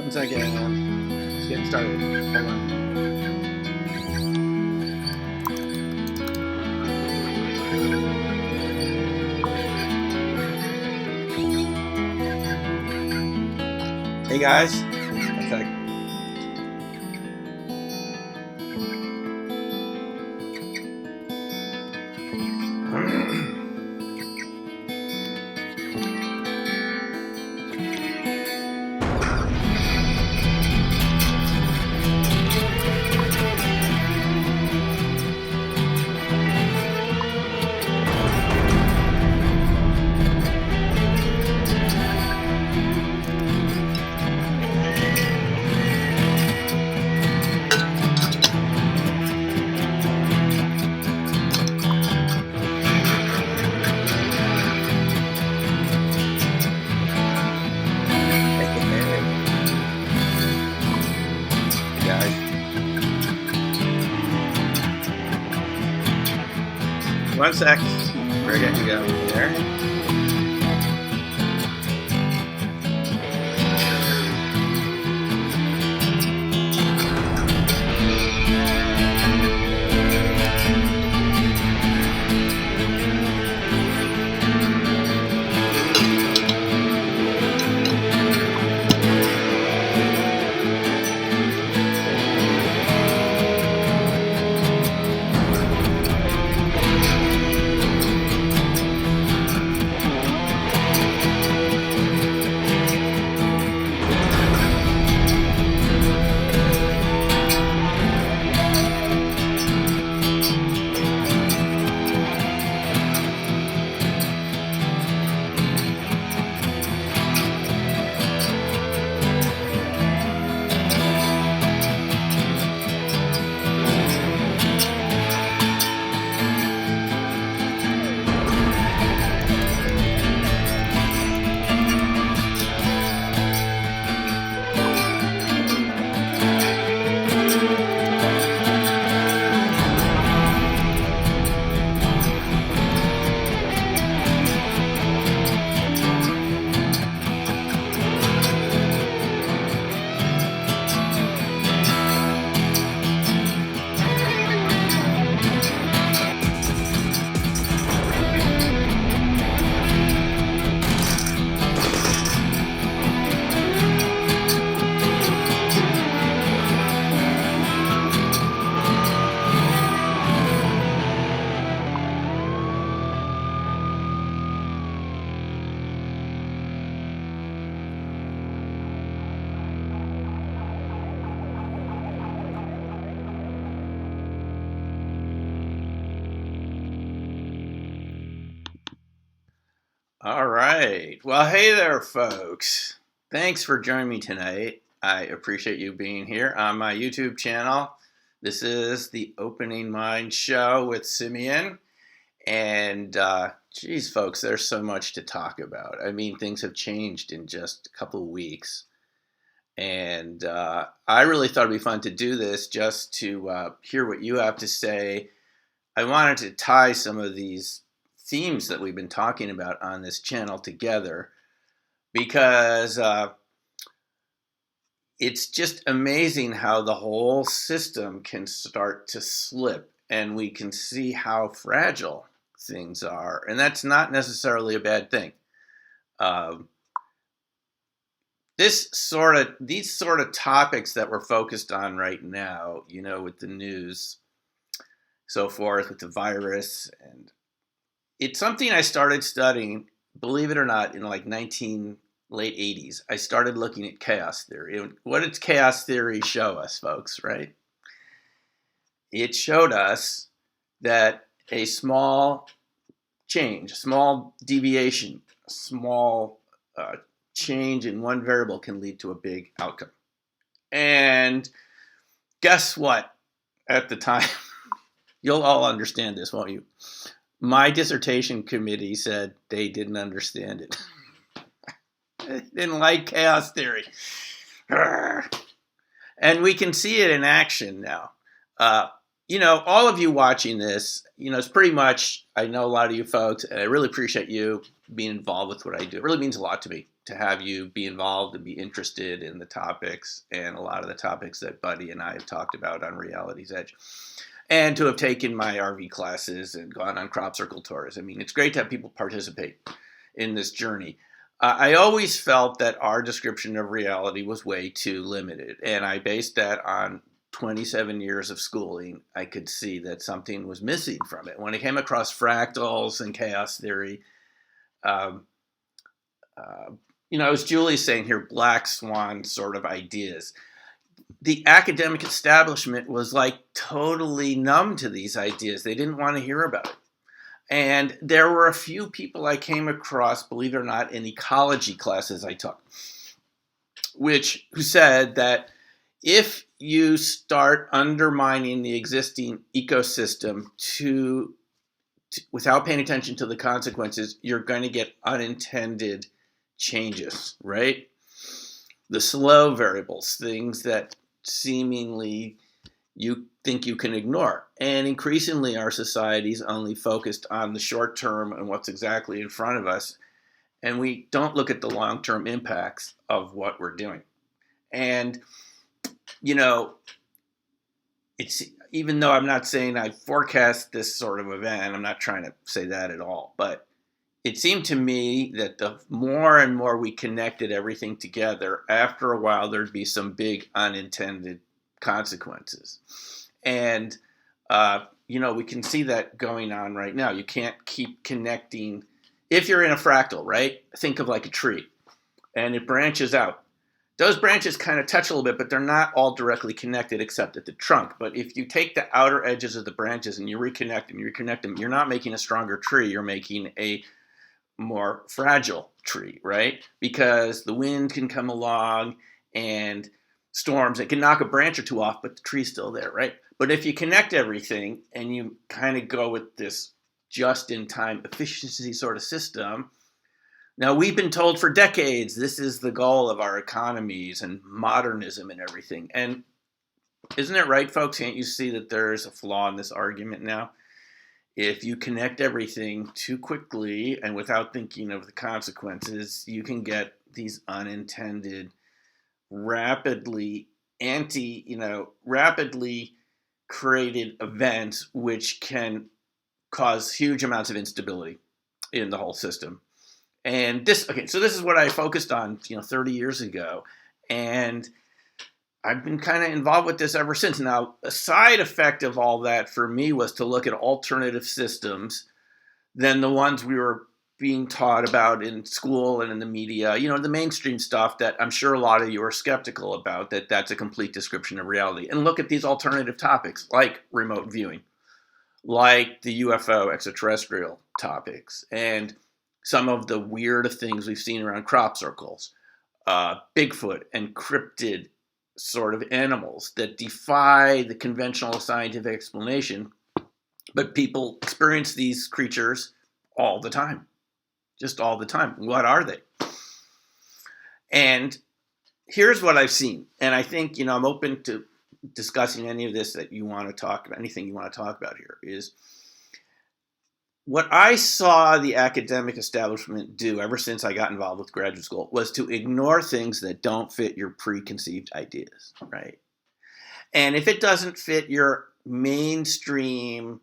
One second. It's getting started. Hold on. Hey guys. One sec. Hey guys. One sec. We're getting to go there. All right. Well, hey there, folks. Thanks for joining me tonight. I appreciate you being here on my YouTube channel. This is the Opening Mind Show with Simeon. And, geez, folks, there's so much to talk about. I mean, things have changed in just a couple of weeks. And I really thought it'd be fun to do this just to hear what you have to say. I wanted to tie some of these themes that we've been talking about on this channel together because it's just amazing how the whole system can start to slip and we can see how fragile things are. And that's not necessarily a bad thing. These sort of topics that we're focused on right now, you know, with the news, so forth, with the virus, and it's something I started studying, believe it or not, in like late 80s. I started looking at chaos theory. And what did chaos theory show us, folks, right? It showed us that a small change, a small deviation, a small change in one variable can lead to a big outcome. And guess what? At the time, you'll all understand this, won't you? My dissertation committee said they didn't understand it. They didn't like chaos theory. And we can see it in action now. all of you watching this, it's pretty much, I know a lot of you folks, and I really appreciate you being involved with what I do. It really means a lot to me to have you be involved and be interested in the topics and a lot of the topics that Buddy and I have talked about on Reality's Edge. And to have taken my RV classes and gone on crop circle tours. I mean, it's great to have people participate in this journey. I always felt that our description of reality was way too limited, and I based that on 27 years of schooling. I could see that something was missing from it. When I came across fractals and chaos theory, um, as Julie's saying here, black swan sort of ideas. The academic establishment was like totally numb to these ideas. They didn't want to hear about it. And there were a few people I came across, believe it or not, in ecology classes I took, who said that if you start undermining the existing ecosystem without paying attention to the consequences, you're going to get unintended changes, right? The slow variables, things that seemingly you think you can ignore. And increasingly, our society's only focused on the short term and what's exactly in front of us. And we don't look at the long-term impacts of what we're doing. And, it's, even though I'm not saying I forecast this sort of event, I'm not trying to say that at all, but it seemed to me that the more and more we connected everything together, after a while, there'd be some big unintended consequences. And, we can see that going on right now. You can't keep connecting. If you're in a fractal, right? Think of like a tree, and it branches out. Those branches kind of touch a little bit, but they're not all directly connected except at the trunk. But if you take the outer edges of the branches and you reconnect them, you're not making a stronger tree. You're making a more fragile tree, right? Because the wind can come along and storms, it can knock a branch or two off, but the tree's still there, right? But if you connect everything and you kind of go with this just-in-time efficiency sort of system, now we've been told for decades this is the goal of our economies and modernism and everything. And isn't it right, folks? Can't you see that there's a flaw in this argument now? If you connect everything too quickly and without thinking of the consequences, you can get these unintended, rapidly created events which can cause huge amounts of instability in the whole system. And so this is what I focused on, 30 years ago. And I've been kind of involved with this ever since. Now, a side effect of all that for me was to look at alternative systems than the ones we were being taught about in school and in the media, the mainstream stuff that I'm sure a lot of you are skeptical about, that's a complete description of reality. And look at these alternative topics like remote viewing, like the UFO extraterrestrial topics, and some of the weird things we've seen around crop circles, Bigfoot and cryptid sort of animals that defy the conventional scientific explanation, but people experience these creatures all the time, just all the time. What are they? And here's what I've seen. And I think, I'm open to discussing any of this that you want to talk about, anything you want to talk about here is what I saw the academic establishment do ever since I got involved with graduate school was to ignore things that don't fit your preconceived ideas, right? And if it doesn't fit your mainstream,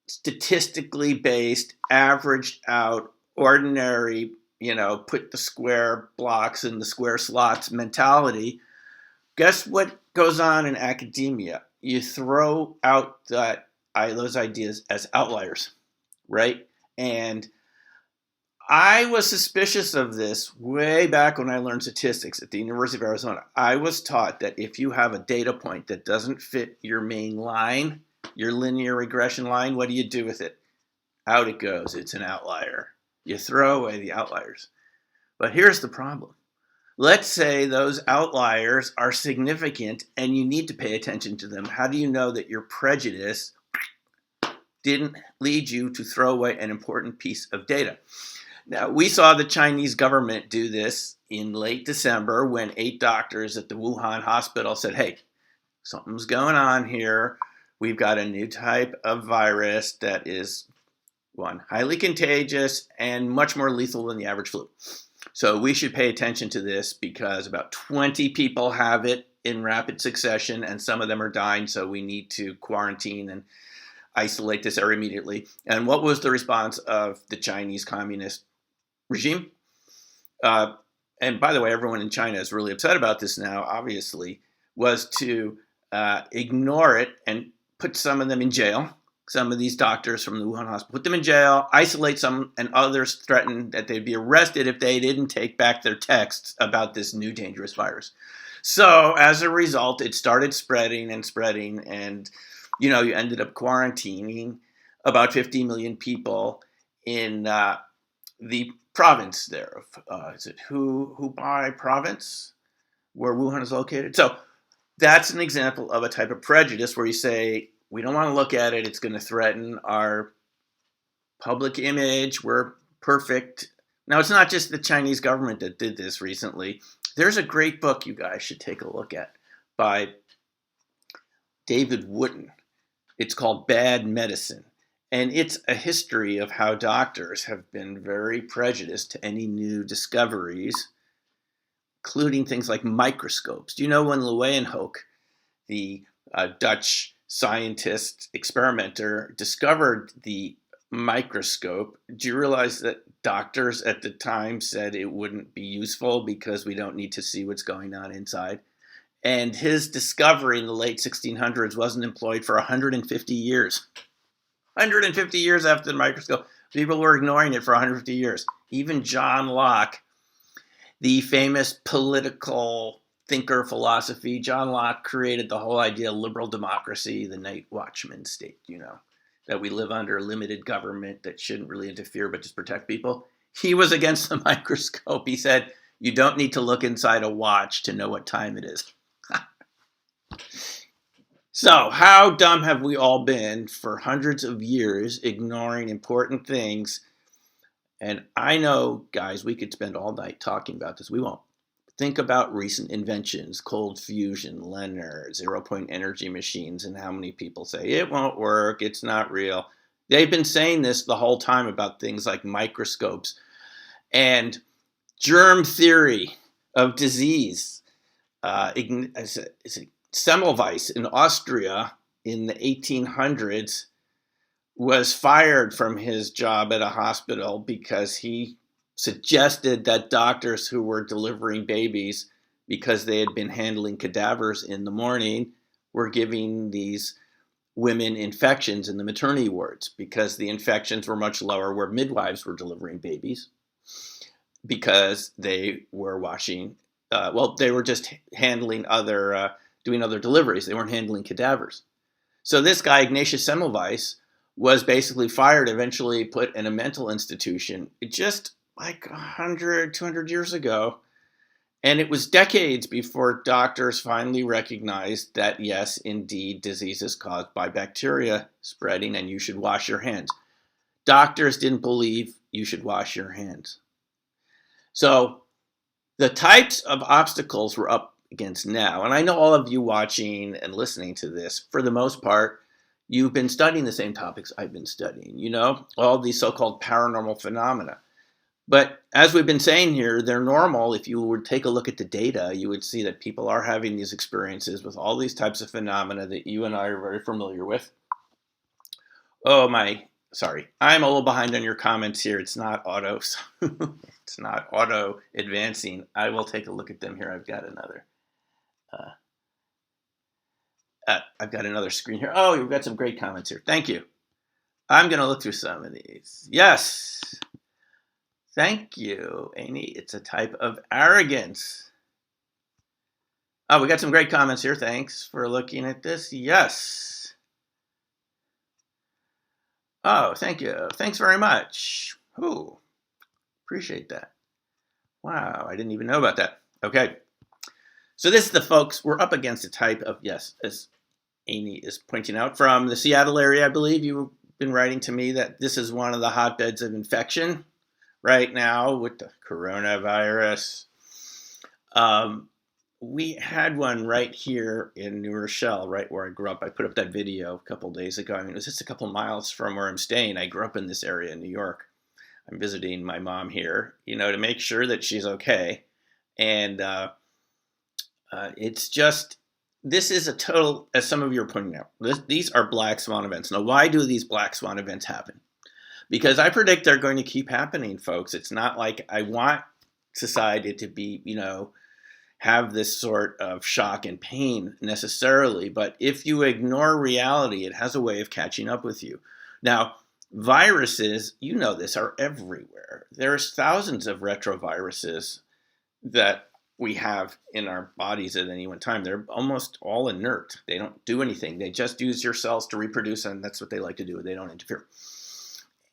statistically based, averaged out, ordinary, put the square blocks in the square slots mentality, guess what goes on in academia? You throw out those ideas as outliers, right? And I was suspicious of this way back when I learned statistics at the University of Arizona. I was taught that if you have a data point that doesn't fit your main line, your linear regression line, what do you do with it? Out it goes. It's an outlier. You throw away the outliers. But here's the problem. Let's say those outliers are significant and you need to pay attention to them. How do you know that your prejudice didn't lead you to throw away an important piece of data? Now, we saw the Chinese government do this in late December when 8 doctors at the Wuhan hospital said, hey, something's going on here. We've got a new type of virus that is, one, highly contagious and much more lethal than the average flu. So we should pay attention to this because about 20 people have it in rapid succession and some of them are dying. So we need to quarantine and isolate this area immediately. And what was the response of the Chinese Communist regime? And by the way, everyone in China is really upset about this now, obviously, was to ignore it and put some of them in jail. Some of these doctors from the Wuhan hospital, put them in jail, isolate some, and others threatened that they'd be arrested if they didn't take back their texts about this new dangerous virus. So as a result, it started spreading and spreading, and you ended up quarantining about 50 million people in the province there of, is it Hubei province, where Wuhan is located? So that's an example of a type of prejudice where you say, we don't want to look at it. It's going to threaten our public image. We're perfect. Now, it's not just the Chinese government that did this recently. There's a great book you guys should take a look at by David Wooten. It's called Bad Medicine. And it's a history of how doctors have been very prejudiced to any new discoveries, including things like microscopes. Do you know when Leeuwenhoek, the Dutch scientist, experimenter, discovered the microscope, do you realize that doctors at the time said it wouldn't be useful because we don't need to see what's going on inside? And his discovery in the late 1600s wasn't employed for 150 years. 150 years after the microscope. People were ignoring it for 150 years. Even John Locke, the famous political thinker philosophy, John Locke created the whole idea of liberal democracy, the night watchman state, that we live under a limited government that shouldn't really interfere but just protect people. He was against the microscope. He said, you don't need to look inside a watch to know what time it is. So how dumb have we all been for hundreds of years ignoring important things? And I know, guys, we could spend all night talking about this. We won't. Think about recent inventions, cold fusion, Leonard, zero-point energy machines, and how many people say, it won't work, it's not real. They've been saying this the whole time about things like microscopes and germ theory of disease. Semmelweis in Austria in the 1800s was fired from his job at a hospital because he suggested that doctors who were delivering babies, because they had been handling cadavers in the morning, were giving these women infections in the maternity wards because the infections were much lower where midwives were delivering babies because they were they were just handling doing other deliveries. They weren't handling cadavers. So this guy, Ignatius Semmelweis, was basically fired, eventually put in a mental institution. Just like 100, 200 years ago. And it was decades before doctors finally recognized that, yes, indeed, disease is caused by bacteria spreading and you should wash your hands. Doctors didn't believe you should wash your hands. So the types of obstacles we're up against now, and I know all of you watching and listening to this, for the most part, you've been studying the same topics I've been studying, all these so-called paranormal phenomena. But as we've been saying here, they're normal. If you would take a look at the data, you would see that people are having these experiences with all these types of phenomena that you and I are very familiar with. Sorry. I'm a little behind on your comments here. It's not auto. It's not auto advancing. I will take a look at them here. I've got another screen here. Oh, you've got some great comments here. Thank you. I'm going to look through some of these. Yes. Thank you, Amy. It's a type of arrogance. Oh, we got some great comments here. Thanks for looking at this. Yes. Oh, thank you. Thanks very much. Ooh, appreciate that. Wow, I didn't even know about that. Okay. So this is the folks, we're up against a type of, yes, as Amy is pointing out, from the Seattle area. I believe you've been writing to me that this is one of the hotbeds of infection right now with the coronavirus. we had one right here in New Rochelle, right where I grew up. I put up that video a couple days ago. I mean, it was just a couple miles from where I'm staying. I grew up in this area in New York. I'm visiting my mom here, to make sure that she's okay. And it's just, this is a total, as some of you are pointing out, these are black swan events. Now, why do these black swan events happen? Because I predict they're going to keep happening, folks. It's not like I want society to be, have this sort of shock and pain necessarily, but if you ignore reality, it has a way of catching up with you. Now, viruses, this, are everywhere. There's thousands of retroviruses that we have in our bodies at any one time. They're almost all inert. They don't do anything. They just use your cells to reproduce, and that's what they like to do. They don't interfere.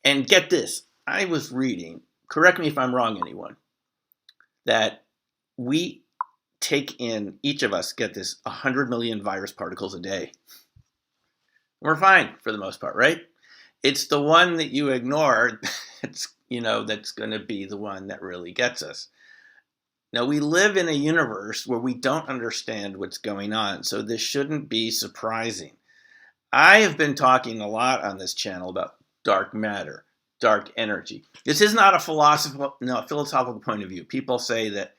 And get this, I was reading, correct me if I'm wrong, anyone, that we take in, each of us, get this, 100 million virus particles a day. We're fine for the most part, right? It's the one that you ignore that's going to be the one that really gets us. Now, we live in a universe where we don't understand what's going on, so this shouldn't be surprising. I have been talking a lot on this channel about dark matter, dark energy. This is not a philosophical point of view. People say that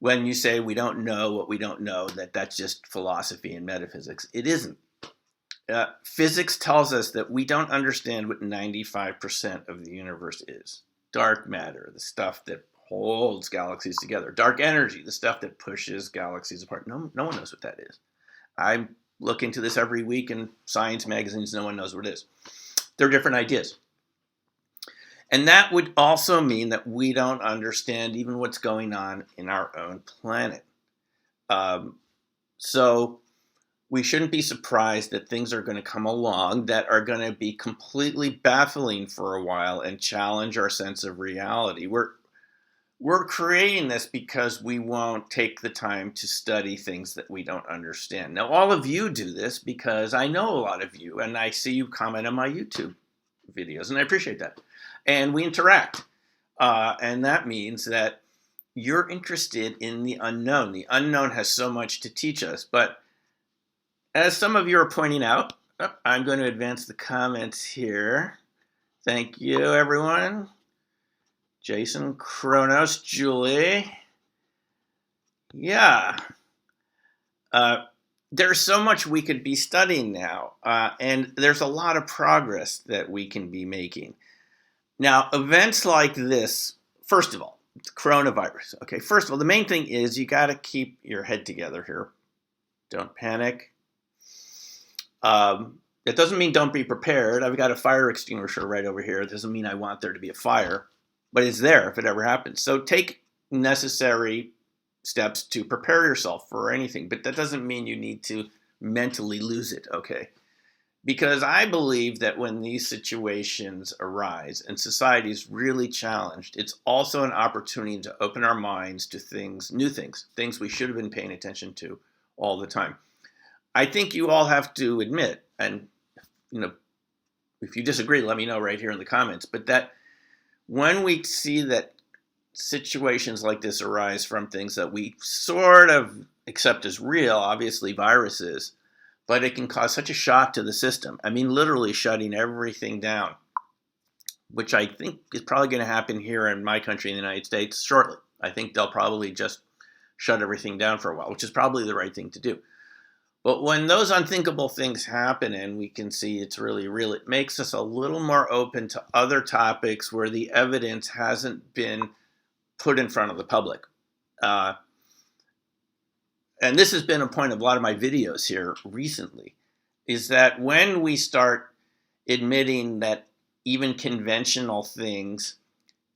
when you say we don't know what we don't know, that's just philosophy and metaphysics. It isn't. Physics tells us that we don't understand what 95% of the universe is. Dark matter, the stuff that holds galaxies together. Dark energy, the stuff that pushes galaxies apart. No one knows what that is. I look into this every week in science magazines. No one knows what it is. They're different ideas. And that would also mean that we don't understand even what's going on in our own planet. So we shouldn't be surprised that things are going to come along that are going to be completely baffling for a while and challenge our sense of reality. We're creating this because we won't take the time to study things that we don't understand. Now, all of you do this because I know a lot of you, and I see you comment on my YouTube videos, and I appreciate that. And we interact. And that means that you're interested in the unknown. The unknown has so much to teach us. But as some of you are pointing out, I'm going to advance the comments here. Thank you, everyone. Jason, Kronos, Julie. Yeah. There's so much we could be studying now. And there's a lot of progress that we can be making. Now, events like this, first of all, coronavirus. Okay, first of all, the main thing is you got to keep your head together here. Don't panic. It doesn't mean don't be prepared. I've got a fire extinguisher right over here. It doesn't mean I want there to be a fire, but it's there if it ever happens. So take necessary steps to prepare yourself for anything, but that doesn't mean you need to mentally lose it, okay? Because I believe that when these situations arise and society is really challenged, it's also an opportunity to open our minds to things, new things we should have been paying attention to all the time. I think you all have to admit, and if you disagree, let me know right here in the comments, but that when we see that situations like this arise from things that we sort of accept as real, obviously viruses, but it can cause such a shock to the system. I mean, literally shutting everything down, which I think is probably going to happen here in my country, in the United States, shortly. I think they'll probably just shut everything down for a while, which is probably the right thing to do. But when those unthinkable things happen and we can see it's really real, it makes us a little more open to other topics where the evidence hasn't been put in front of the public. And this has been a point of a lot of my videos here recently, is that when we start admitting that even conventional things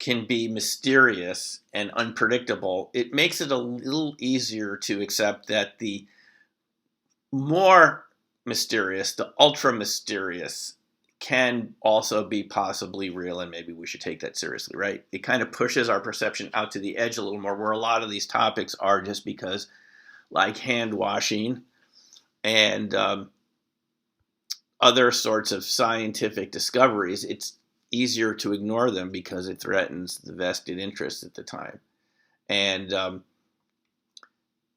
can be mysterious and unpredictable, it makes it a little easier to accept that the more mysterious, the ultra mysterious, can also be possibly real, and maybe we should take that seriously, right? It kind of pushes our perception out to the edge a little more, where a lot of these topics are just because, like hand washing and other sorts of scientific discoveries, it's easier to ignore them because it threatens the vested interests at the time. And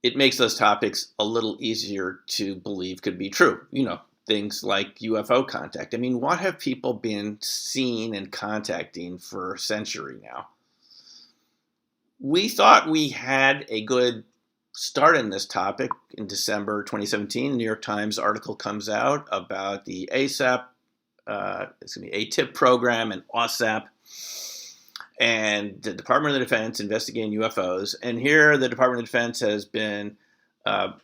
it makes those topics a little easier to believe could be true. Things like UFO contact. I mean, what have people been seeing and contacting for a century now? We thought we had a good start in this topic in December 2017. The New York Times article comes out about the ASAP, ATIP program and OSAP, and the Department of Defense investigating UFOs. And here the Department of Defense has been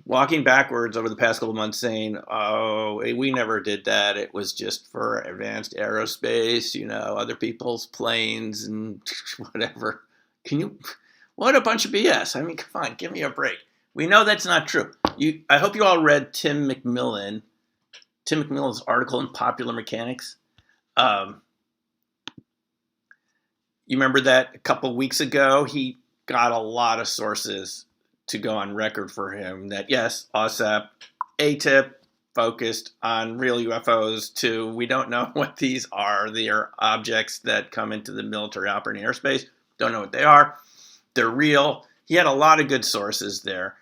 walking backwards over the past couple of months saying, oh, we never did that. It was just for advanced aerospace, other people's planes and whatever. What a bunch of BS. I mean, come on, give me a break. We know that's not true. I hope you all read Tim McMillan's article in Popular Mechanics. You remember that a couple weeks ago, he got a lot of sources to go on record for him that, yes, OSAP, ATIP, focused on real UFOs too. We don't know what these are. They are objects that come into the military operating airspace. Don't know what they are. They're real. He had a lot of good sources there.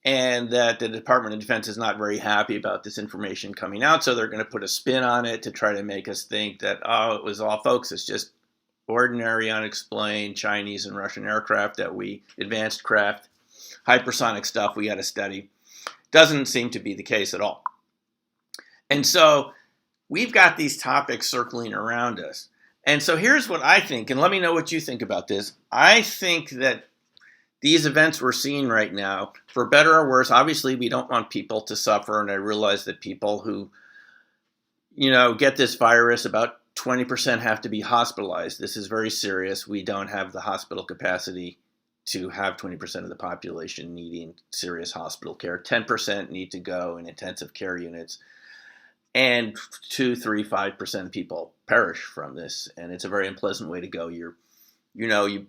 And that the Department of Defense is not very happy about this information coming out. So they're going to put a spin on it to try to make us think that, oh, it was all folks. It's just ordinary, unexplained Chinese and Russian aircraft advanced craft, hypersonic stuff we got to study. Doesn't seem to be the case at all. And so we've got these topics circling around us. And so here's what I think, and let me know what you think about this. I think that these events we're seeing right now, for better or worse, obviously we don't want people to suffer, and I realize that people who, get this virus, about 20% have to be hospitalized. This is very serious. We don't have the hospital capacity to have 20% of the population needing serious hospital care. 10% need to go in intensive care units. And 2, 3, 5% of people perish from this. And it's a very unpleasant way to go. You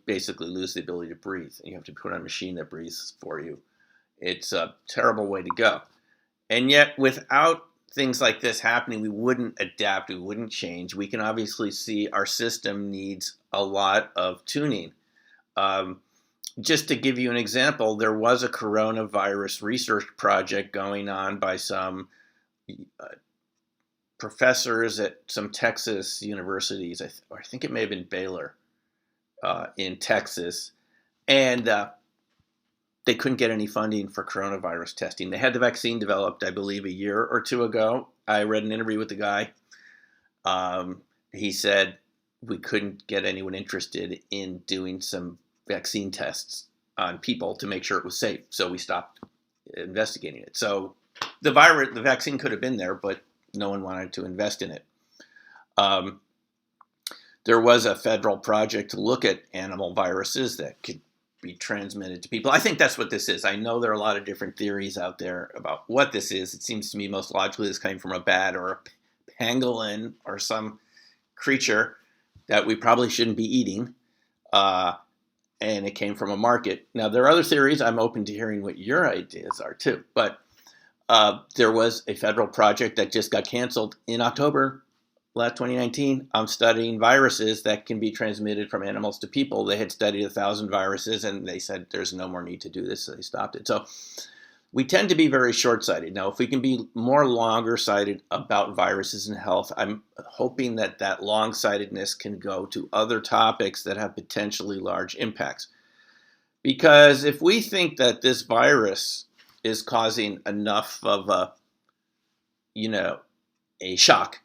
basically lose the ability to breathe. You have to put on a machine that breathes for you. It's a terrible way to go. And yet, without things like this happening, we wouldn't adapt, we wouldn't change. We can obviously see our system needs a lot of tuning. Just to give you an example, there was a coronavirus research project going on by some professors at some Texas universities. I think it may have been Baylor in Texas. And they couldn't get any funding for coronavirus testing. They had the vaccine developed, I believe, a year or two ago. I read an interview with the guy. He said we couldn't get anyone interested in doing some vaccine tests on people to make sure it was safe. So we stopped investigating it. So the vaccine could have been there, but no one wanted to invest in it. There was a federal project to look at animal viruses that could be transmitted to people. I think that's what this is. I know there are a lot of different theories out there about what this is. It seems to me most logically this came from a bat or a pangolin or some creature that we probably shouldn't be eating. And it came from a market. Now, there are other theories. I'm open to hearing what your ideas are too. But there was a federal project that just got canceled in October 2019. I'm studying viruses that can be transmitted from animals to people. They had studied 1,000 viruses, and they said there's no more need to do this, so they stopped it. So we tend to be very short-sighted. Now, if we can be more longer-sighted about viruses and health, I'm hoping that long-sightedness can go to other topics that have potentially large impacts. Because if we think that this virus is causing enough of a shock,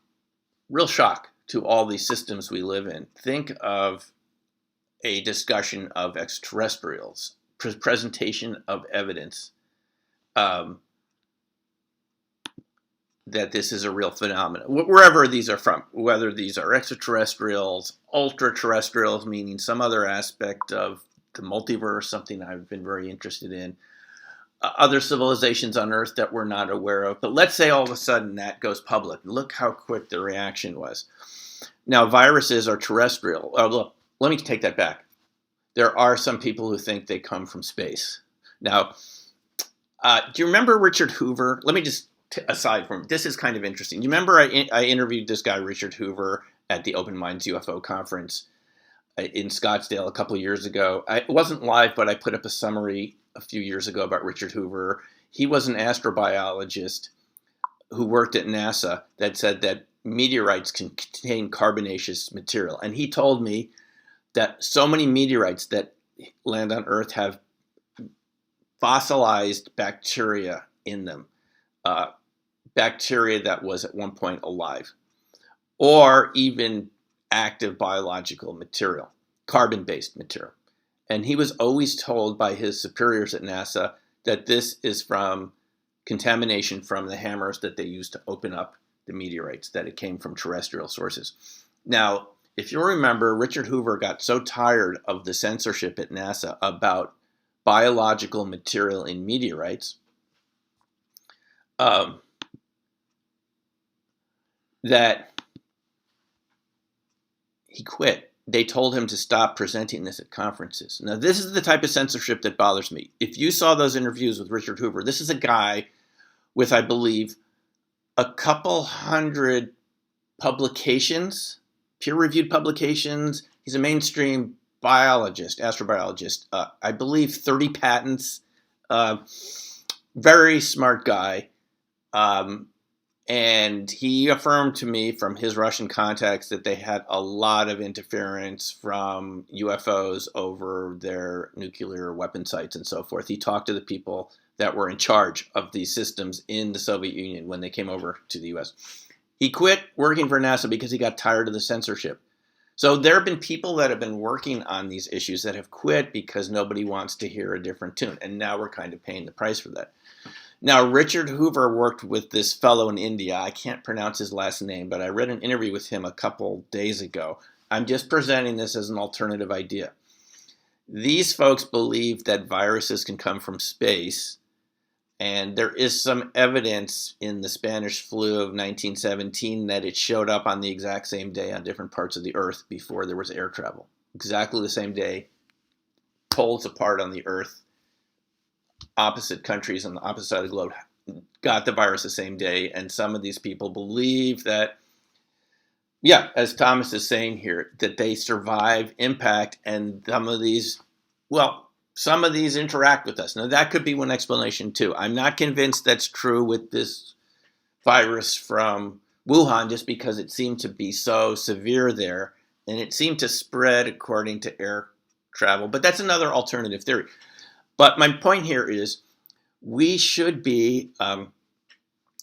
real shock to all these systems we live in. Think of a discussion of extraterrestrials, presentation of evidence that this is a real phenomenon, wherever these are from, whether these are extraterrestrials, ultra-terrestrials, meaning some other aspect of the multiverse, something I've been very interested in, other civilizations on Earth that we're not aware of. But let's say all of a sudden that goes public. Look how quick the reaction was. Now, viruses are terrestrial. Oh, look, let me take that back. There are some people who think they come from space. Now, do you remember Richard Hoover? Let me just, aside from, this is kind of interesting. You remember I interviewed this guy, Richard Hoover, at the Open Minds UFO conference in Scottsdale a couple of years ago. It wasn't live, but I put up a summary a few years ago about Richard Hoover. He was an astrobiologist who worked at NASA that said that meteorites can contain carbonaceous material. And he told me that so many meteorites that land on Earth have fossilized bacteria in them, bacteria that was at one point alive, or even active biological material, carbon-based material. And he was always told by his superiors at NASA that this is from contamination from the hammers that they used to open up the meteorites, that it came from terrestrial sources. Now, if you remember, Richard Hoover got so tired of the censorship at NASA about biological material in meteorites that he quit. They told him to stop presenting this at conferences. Now, this is the type of censorship that bothers me. If you saw those interviews with Richard Hoover, this is a guy with, I believe, a couple hundred publications, peer-reviewed publications. He's a mainstream biologist, astrobiologist. I believe 30 patents. Very smart guy. And he affirmed to me from his Russian contacts that they had a lot of interference from UFOs over their nuclear weapon sites and so forth. He talked to the people that were in charge of these systems in the Soviet Union when they came over to the US. He quit working for NASA because he got tired of the censorship. So there have been people that have been working on these issues that have quit because nobody wants to hear a different tune. And now we're kind of paying the price for that. Now, Richard Hoover worked with this fellow in India. I can't pronounce his last name, but I read an interview with him a couple days ago. I'm just presenting this as an alternative idea. These folks believe that viruses can come from space, and there is some evidence in the Spanish flu of 1917 that it showed up on the exact same day on different parts of the Earth before there was air travel. Exactly the same day, poles apart on the Earth. Opposite countries on the opposite side of the globe got the virus the same day, and some of these people believe that, yeah, as Thomas is saying here, that they survive impact, and some of these interact with us. Now, that could be one explanation too. I'm not convinced that's true with this virus from Wuhan, just because it seemed to be so severe there, and it seemed to spread according to air travel. But that's another alternative theory. But my point here is we should be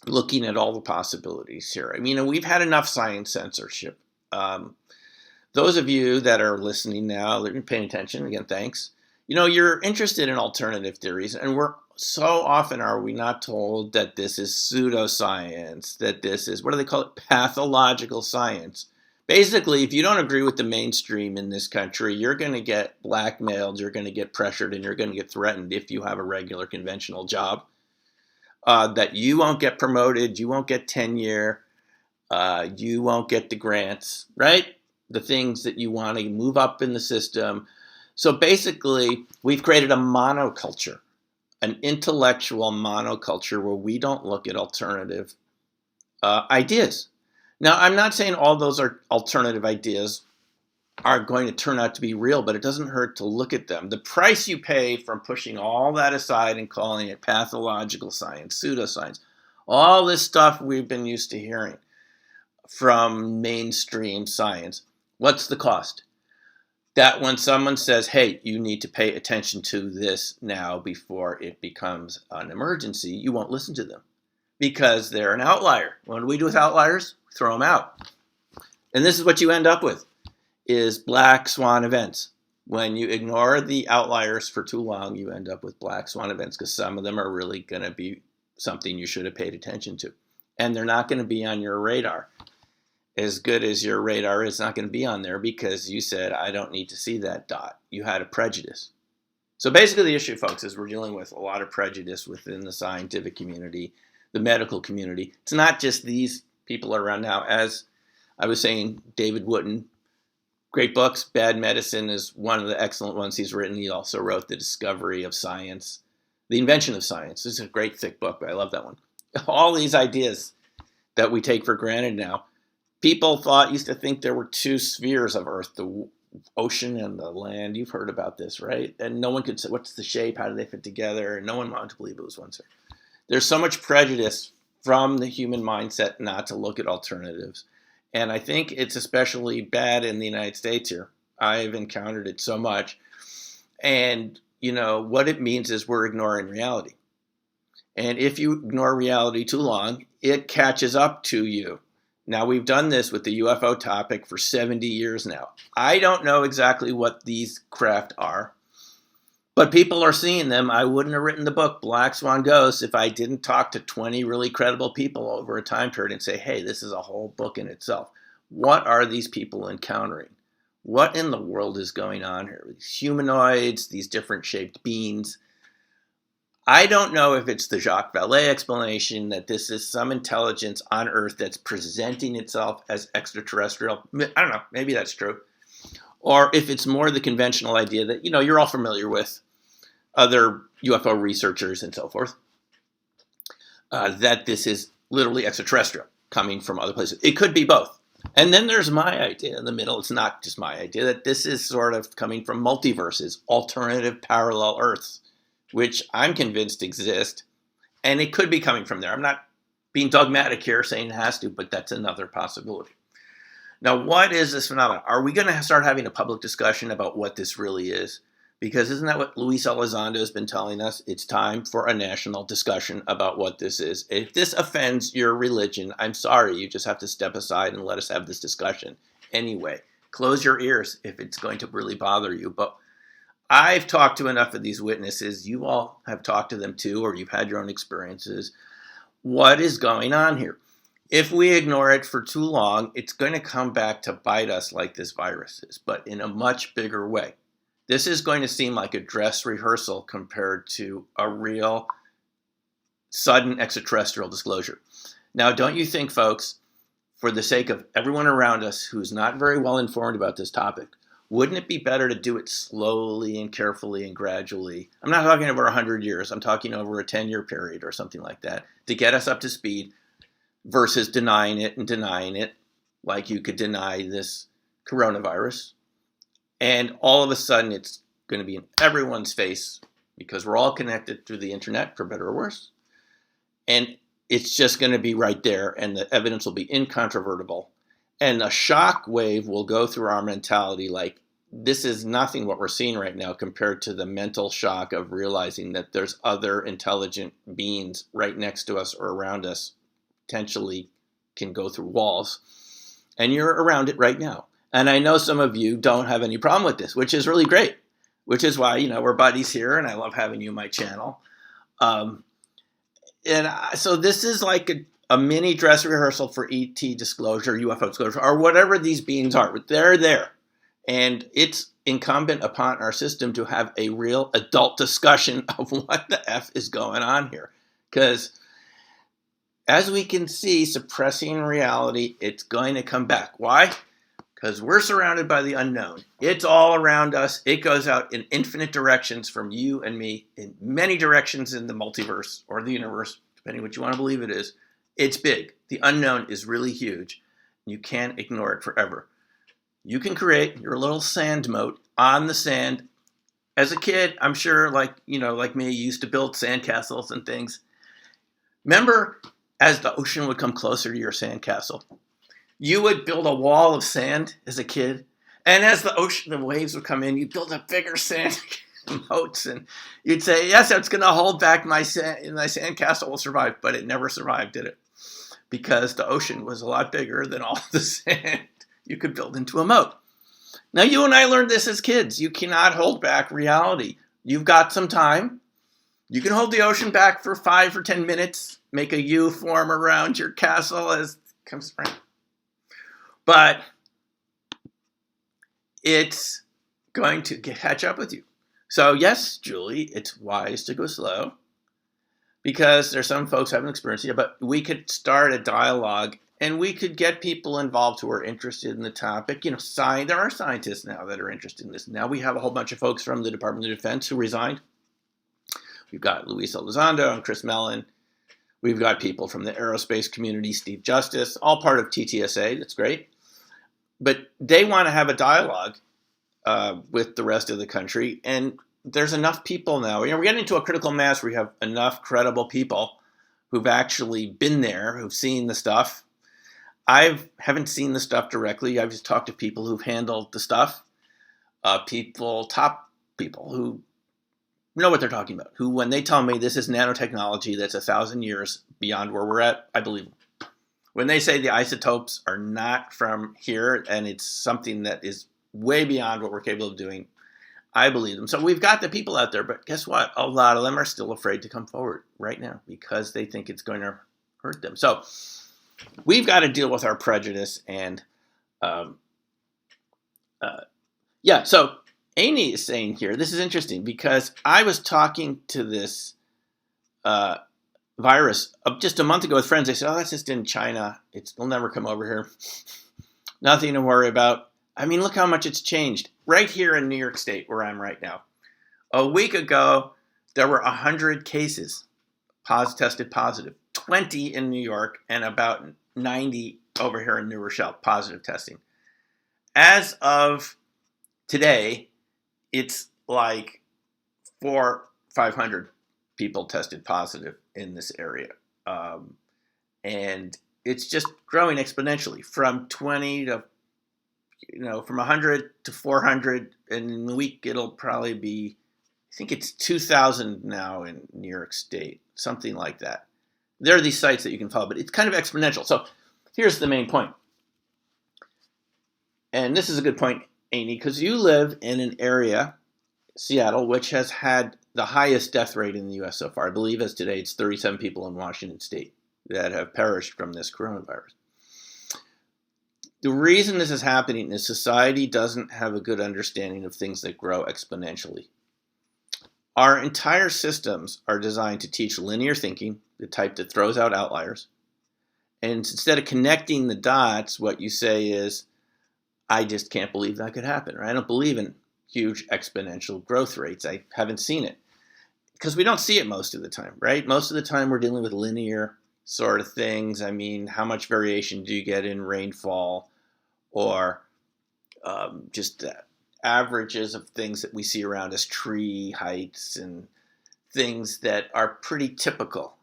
looking at all the possibilities here. I mean, we've had enough science censorship. Those of you that are listening now, that are paying attention, again, thanks. You know, you're interested in alternative theories, and so often are we not told that this is pseudoscience, that this is, what do they call it, pathological science. Basically, if you don't agree with the mainstream in this country, you're going to get blackmailed, you're going to get pressured, and you're going to get threatened if you have a regular conventional job. That you won't get promoted, you won't get tenure, you won't get the grants, right? The things that you want to move up in the system. So basically, we've created a monoculture, an intellectual monoculture where we don't look at alternative ideas. Now, I'm not saying all those alternative ideas are going to turn out to be real, but it doesn't hurt to look at them. The price you pay from pushing all that aside and calling it pathological science, pseudoscience, all this stuff we've been used to hearing from mainstream science, what's the cost? That when someone says, hey, you need to pay attention to this now before it becomes an emergency, you won't listen to them because they're an outlier. What do we do with outliers? Throw them out. And this is what you end up with, is black swan events. When you ignore the outliers for too long, you end up with black swan events because some of them are really going to be something you should have paid attention to. And they're not going to be on your radar. As good as your radar is, not going to be on there because you said, I don't need to see that dot. You had a prejudice. So basically the issue, folks, is we're dealing with a lot of prejudice within the scientific community, the medical community. It's not just these people around now. As I was saying, David Wooten, great books. Bad Medicine is one of the excellent ones he's written. He also wrote The Discovery of Science, The Invention of Science. This is a great thick book. I love that one. All these ideas that we take for granted now. People used to think there were two spheres of Earth, the ocean and the land. You've heard about this, right? And no one could say, what's the shape? How do they fit together? And no one wanted to believe it was one circle. There's so much prejudice from the human mindset not to look at alternatives. And I think it's especially bad in the United States here. I've encountered it so much. And, what it means is we're ignoring reality. And if you ignore reality too long, it catches up to you. Now, we've done this with the UFO topic for 70 years now. I don't know exactly what these craft are, but people are seeing them. I wouldn't have written the book Black Swan Ghosts if I didn't talk to 20 really credible people over a time period and say, hey, this is a whole book in itself. What are these people encountering? What in the world is going on here? These humanoids, these different shaped beings. I don't know if it's the Jacques Vallée explanation that this is some intelligence on Earth that's presenting itself as extraterrestrial. I don't know. Maybe that's true. Or if it's more the conventional idea that, you're all familiar with, other UFO researchers and so forth, that this is literally extraterrestrial coming from other places. It could be both. And then there's my idea in the middle. It's not just my idea that this is sort of coming from multiverses, alternative parallel Earths, which I'm convinced exist. And it could be coming from there. I'm not being dogmatic here saying it has to, but that's another possibility. Now, what is this phenomenon? Are we going to start having a public discussion about what this really is? Because isn't that what Luis Elizondo has been telling us? It's time for a national discussion about what this is. If this offends your religion, I'm sorry. You just have to step aside and let us have this discussion. Anyway, close your ears if it's going to really bother you. But I've talked to enough of these witnesses. You all have talked to them too, or you've had your own experiences. What is going on here? If we ignore it for too long, it's going to come back to bite us like this virus is, but in a much bigger way. This is going to seem like a dress rehearsal compared to a real sudden extraterrestrial disclosure. Now, don't you think, folks, for the sake of everyone around us who's not very well informed about this topic, wouldn't it be better to do it slowly and carefully and gradually? I'm not talking over 100 years. I'm talking over a 10-year period or something like that to get us up to speed versus denying it like you could deny this coronavirus. And all of a sudden, it's going to be in everyone's face because we're all connected through the internet, for better or worse. And it's just going to be right there, and the evidence will be incontrovertible. And a shock wave will go through our mentality like, this is nothing what we're seeing right now compared to the mental shock of realizing that there's other intelligent beings right next to us or around us, potentially can go through walls. And you're around it right now. And I know some of you don't have any problem with this, which is really great, which is why, we're buddies here, and I love having you on my channel. So this is like a mini dress rehearsal for ET disclosure, UFO disclosure, or whatever these beings are. They're there. And it's incumbent upon our system to have a real adult discussion of what the F is going on here. Because as we can see, suppressing reality, it's going to come back. Why? Because we're surrounded by the unknown. It's all around us. It goes out in infinite directions from you and me, in many directions in the multiverse or the universe, depending what you want to believe it is. It's big. The unknown is really huge. You can't ignore it forever. You can create your little sand moat on the sand. As a kid, I'm sure, like me, you used to build sandcastles and things. Remember, as the ocean would come closer to your sandcastle, you would build a wall of sand as a kid. And as the waves would come in, you'd build a bigger sand moats. And you'd say, yes, it's going to hold back my sandcastle will survive. But it never survived, did it? Because the ocean was a lot bigger than all the sand you could build into a moat. Now, you and I learned this as kids. You cannot hold back reality. You've got some time. You can hold the ocean back for 5 or 10 minutes, make a U form around your castle as it comes around. But it's going to catch up with you. So yes, Julie, it's wise to go slow because there's some folks who haven't experienced it, but we could start a dialogue and we could get people involved who are interested in the topic. There are scientists now that are interested in this. Now we have a whole bunch of folks from the Department of Defense who resigned. We've got Luis Elizondo and Chris Mellon. We've got people from the aerospace community, Steve Justice, all part of TTSA. That's great. But they want to have a dialogue with the rest of the country. And there's enough people now. We're getting to a critical mass where we have enough credible people who've actually been there, who've seen the stuff. I haven't seen the stuff directly. I've just talked to people who've handled the stuff. Top people who know what they're talking about, who, when they tell me this is nanotechnology that's 1,000 years beyond where we're at, I believe them. When they say the isotopes are not from here and it's something that is way beyond what we're capable of doing, I believe them. So we've got the people out there, but guess what? A lot of them are still afraid to come forward right now because they think it's going to hurt them. So we've got to deal with our prejudice. And so Amy is saying here, this is interesting because I was talking to this virus just a month ago with friends. They said, oh, that's just in China. It'll never come over here. Nothing to worry about. I mean, look how much it's changed. Right here in New York State, where I'm right now. A week ago, there were 100 cases tested positive. 20 in New York and about 90 over here in New Rochelle, positive testing. As of today, it's like 500 people tested positive in this area. And it's just growing exponentially from 20 to, from 100 to 400. And in a week, it'll probably be, I think it's 2,000 now in New York State, something like that. There are these sites that you can follow, but it's kind of exponential. So here's the main point. And this is a good point, Amy, because you live in an area, Seattle, which has had the highest death rate in the U.S. so far. I believe as today, it's 37 people in Washington State that have perished from this coronavirus. The reason this is happening is society doesn't have a good understanding of things that grow exponentially. Our entire systems are designed to teach linear thinking, the type that throws out outliers. And instead of connecting the dots, what you say is, I just can't believe that could happen. Or I don't believe in huge exponential growth rates. I haven't seen it. Because we don't see it most of the time, right? Most of the time we're dealing with linear sort of things. I mean, how much variation do you get in rainfall or just averages of things that we see around us, tree heights and things that are pretty typical.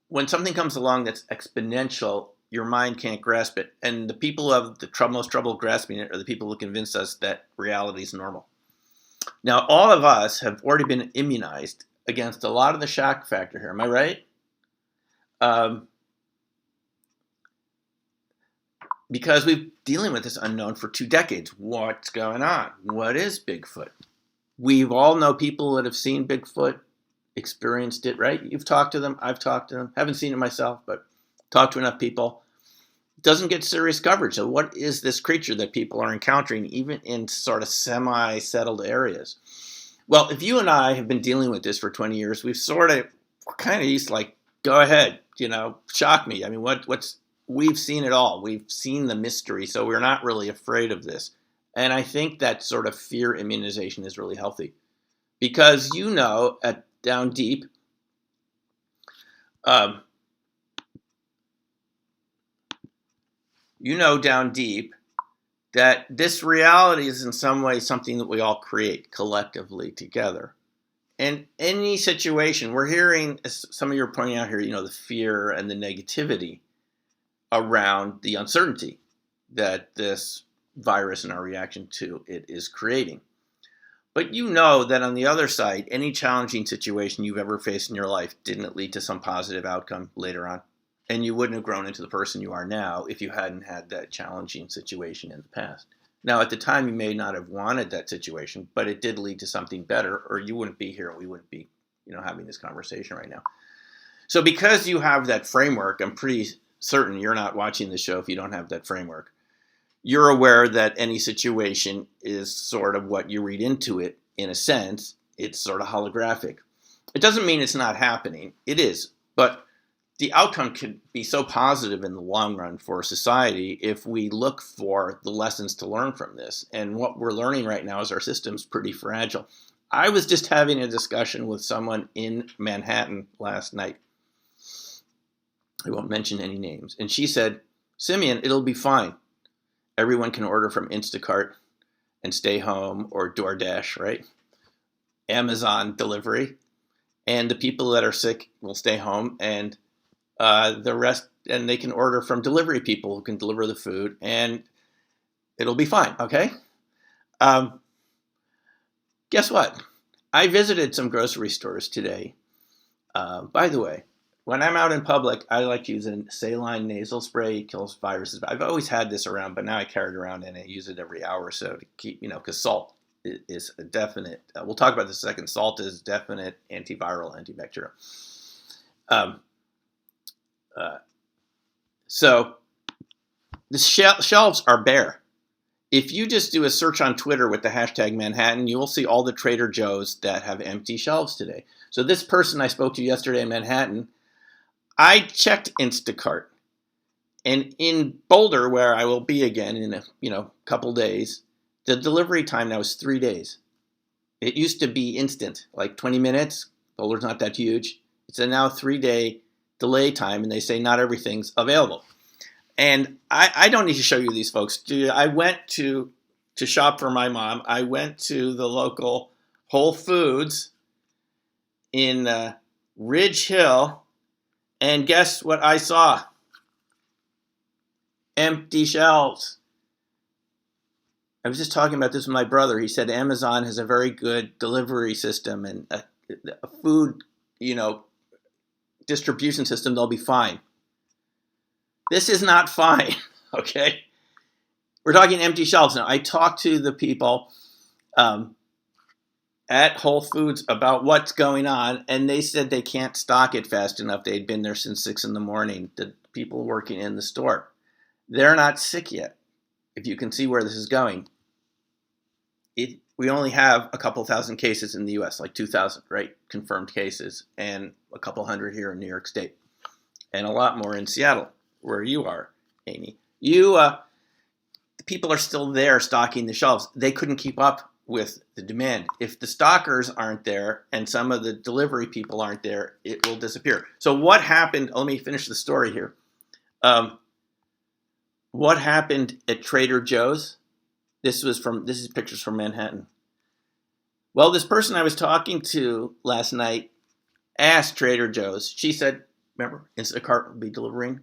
When something comes along that's exponential, your mind can't grasp it. And the people who have the most trouble grasping it are the people who convince us that reality is normal. Now, all of us have already been immunized against a lot of the shock factor here. Am I right? Because we've dealing with this unknown for 2 decades. What's going on? What is Bigfoot? We've all know people that have seen Bigfoot, experienced it, right? You've talked to them. I've talked to them. Haven't seen it myself, but talked to enough people. It doesn't get serious coverage. So what is this creature that people are encountering, even in sort of semi-settled areas? Well, if you and I have been dealing with this for 20 years, we're kind of used to like, go ahead, shock me. I mean, we've seen it all. We've seen the mystery, so we're not really afraid of this. And I think that sort of fear immunization is really healthy. Because down deep, down deep that this reality is in some way something that we all create collectively together. And any situation, we're hearing, as some of you are pointing out here, the fear and the negativity around the uncertainty that this virus and our reaction to it is creating. But that on the other side, any challenging situation you've ever faced in your life didn't lead to some positive outcome later on. And you wouldn't have grown into the person you are now if you hadn't had that challenging situation in the past. Now, at the time, you may not have wanted that situation, but it did lead to something better, or you wouldn't be here. We wouldn't be, having this conversation right now. So because you have that framework, I'm pretty certain you're not watching the show if you don't have that framework. You're aware that any situation is sort of what you read into it. In a sense, it's sort of holographic. It doesn't mean it's not happening. It is. But the outcome could be so positive in the long run for society if we look for the lessons to learn from this. And what we're learning right now is our system's pretty fragile. I was just having a discussion with someone in Manhattan last night. I won't mention any names. And she said, Simeon, it'll be fine. Everyone can order from Instacart. and stay home, or DoorDash, right? Amazon delivery. And the people that are sick will stay home, and the rest, and they can order from delivery people who can deliver the food, and it'll be fine, okay? Um, Guess what? I visited some grocery stores today. By the way, when I'm out in public, I like using saline nasal spray. It kills viruses. I've always had this around, but now I carry it around and I use it every hour or so to keep, because salt is a definite, we'll talk about this in a second, salt is definite antiviral, antibacterial. So the shelves are bare. If you just do a search on Twitter with the hashtag Manhattan, you will see all the Trader Joe's that have empty shelves today. So this person I spoke to yesterday in Manhattan, I checked Instacart. And in Boulder, where I will be again in a couple days, the delivery time now is 3 days. It used to be instant, like 20 minutes. Boulder's not that huge. It's a now 3-day delay time, and they say not everything's available. And I don't need to show you these folks. I went to shop for my mom. I went to the local Whole Foods in Ridge Hill, and guess what I saw? Empty shelves. I was just talking about this with my brother. He said Amazon has a very good delivery system and a food, distribution system. They'll be fine. This is not fine, okay? We're talking empty shelves now. I talked to the people at Whole Foods about what's going on, and they said they can't stock it fast enough. They'd been there since 6 in the morning, the people working in the store. They're not sick yet, if you can see where this is going. We only have a couple thousand cases in the U.S., like 2,000, right? Confirmed cases, and a couple hundred here in New York State, and a lot more in Seattle, where you are, Amy. The people are still there stocking the shelves. They couldn't keep up with the demand. If the stockers aren't there and some of the delivery people aren't there, it will disappear. So what happened? Let me finish the story here. What happened at Trader Joe's? This is pictures from Manhattan. Well, this person I was talking to last night asked Trader Joe's. She said, remember, Instacart will be delivering.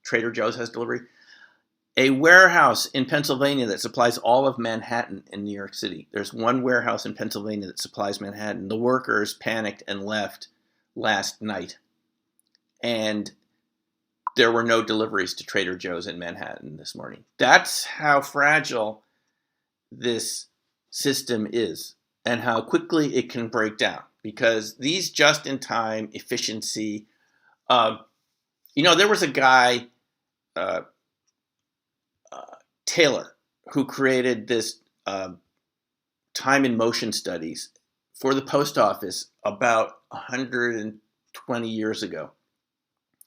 Trader Joe's has delivery. A warehouse in Pennsylvania that supplies all of Manhattan in New York City. There's one warehouse in Pennsylvania that supplies Manhattan. The workers panicked and left last night. And there were no deliveries to Trader Joe's in Manhattan this morning. That's how fragile this system is and how quickly it can break down. Because these just-in-time efficiency, there was a guy, Taylor, who created this time and motion studies for the post office about 120 years ago.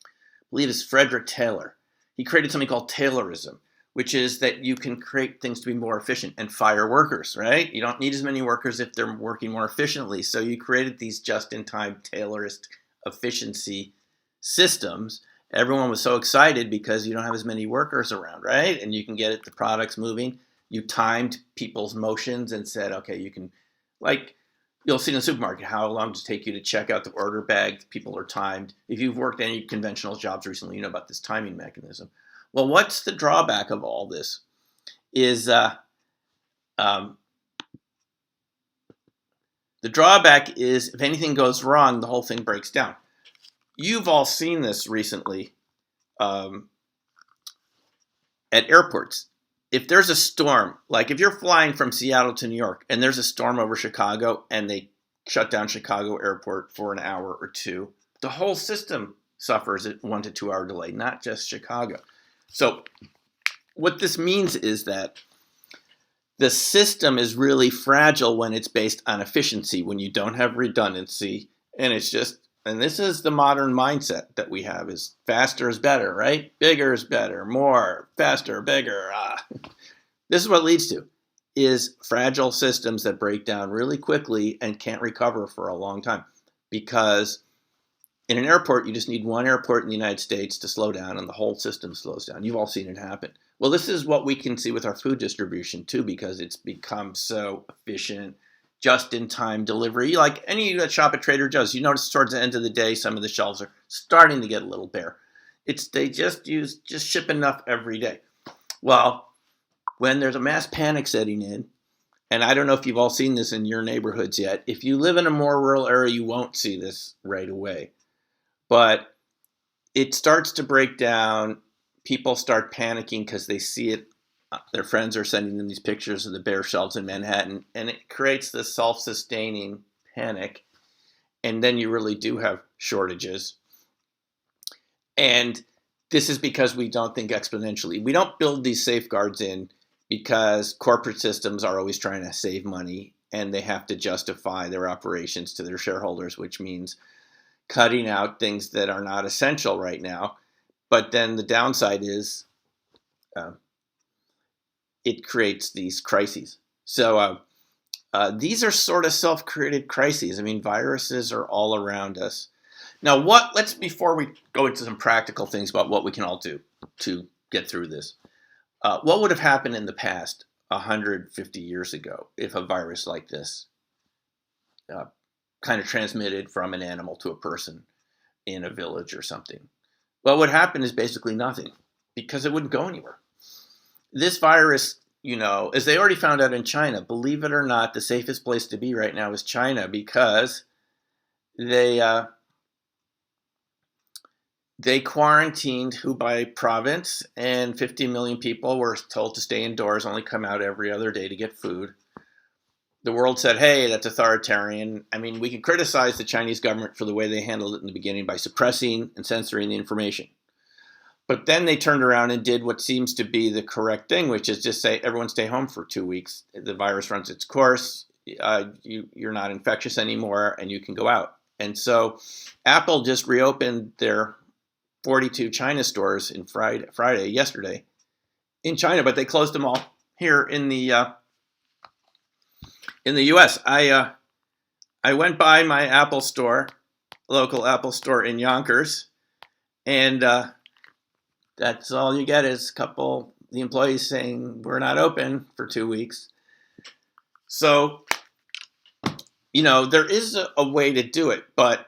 I believe it's Frederick Taylor. He created something called Taylorism, which is that you can create things to be more efficient and fire workers, right? You don't need as many workers if they're working more efficiently. So you created these just-in-time Taylorist efficiency systems. Everyone was so excited because you don't have as many workers around, right? And you can get the products moving. You timed people's motions and said, okay, you can, like you'll see in the supermarket, how long does it take you to check out the order bag? People are timed. If you've worked any conventional jobs recently, you know about this timing mechanism. Well, what's the drawback of all this is the drawback is if anything goes wrong, the whole thing breaks down. You've all seen this recently at airports. If there's a storm, like if you're flying from Seattle to New York and there's a storm over Chicago and they shut down Chicago airport for an hour or two, the whole system suffers a 1 to 2 hour delay, not just Chicago. So what this means is that the system is really fragile when it's based on efficiency, when you don't have redundancy, and it's just, and this is the modern mindset that we have, is faster is better, right? Bigger is better, more, faster, bigger. This is what it leads to, is fragile systems that break down really quickly and can't recover for a long time. Because in an airport, you just need one airport in the United States to slow down and the whole system slows down. You've all seen it happen. Well, this is what we can see with our food distribution too, because it's become so efficient, just in time delivery. Like any that shop at Trader Joe's, you notice towards the end of the day, some of the shelves are starting to get a little bare. They just ship enough every day. Well, when there's a mass panic setting in, and I don't know if you've all seen this in your neighborhoods yet. If you live in a more rural area, you won't see this right away. But it starts to break down. People start panicking because they see it. Their friends are sending them these pictures of the bare shelves in Manhattan, and it creates this self-sustaining panic. And then you really do have shortages. And this is because we don't think exponentially. We don't build these safeguards in because corporate systems are always trying to save money and they have to justify their operations to their shareholders, which means cutting out things that are not essential right now. But then the downside is it creates these crises. So these are sort of self-created crises. I mean, viruses are all around us. Now, before we go into some practical things about what we can all do to get through this, what would have happened in the past 150 years ago if a virus like this kind of transmitted from an animal to a person in a village or something? Well, what would happen is basically nothing because it wouldn't go anywhere. This virus, as they already found out in China, believe it or not, the safest place to be right now is China because they quarantined Hubei province, and 50 million people were told to stay indoors, only come out every other day to get food. The world said, hey, that's authoritarian. I mean, we can criticize the Chinese government for the way they handled it in the beginning by suppressing and censoring the information. But then they turned around and did what seems to be the correct thing, which is just say, everyone stay home for 2 weeks. The virus runs its course. You're not infectious anymore, and you can go out. And so Apple just reopened their 42 China stores yesterday in China, but they closed them all here in the U.S. I went by my Apple store, local Apple store in Yonkers, and that's all you get is the employees saying we're not open for 2 weeks. So, there is a way to do it, but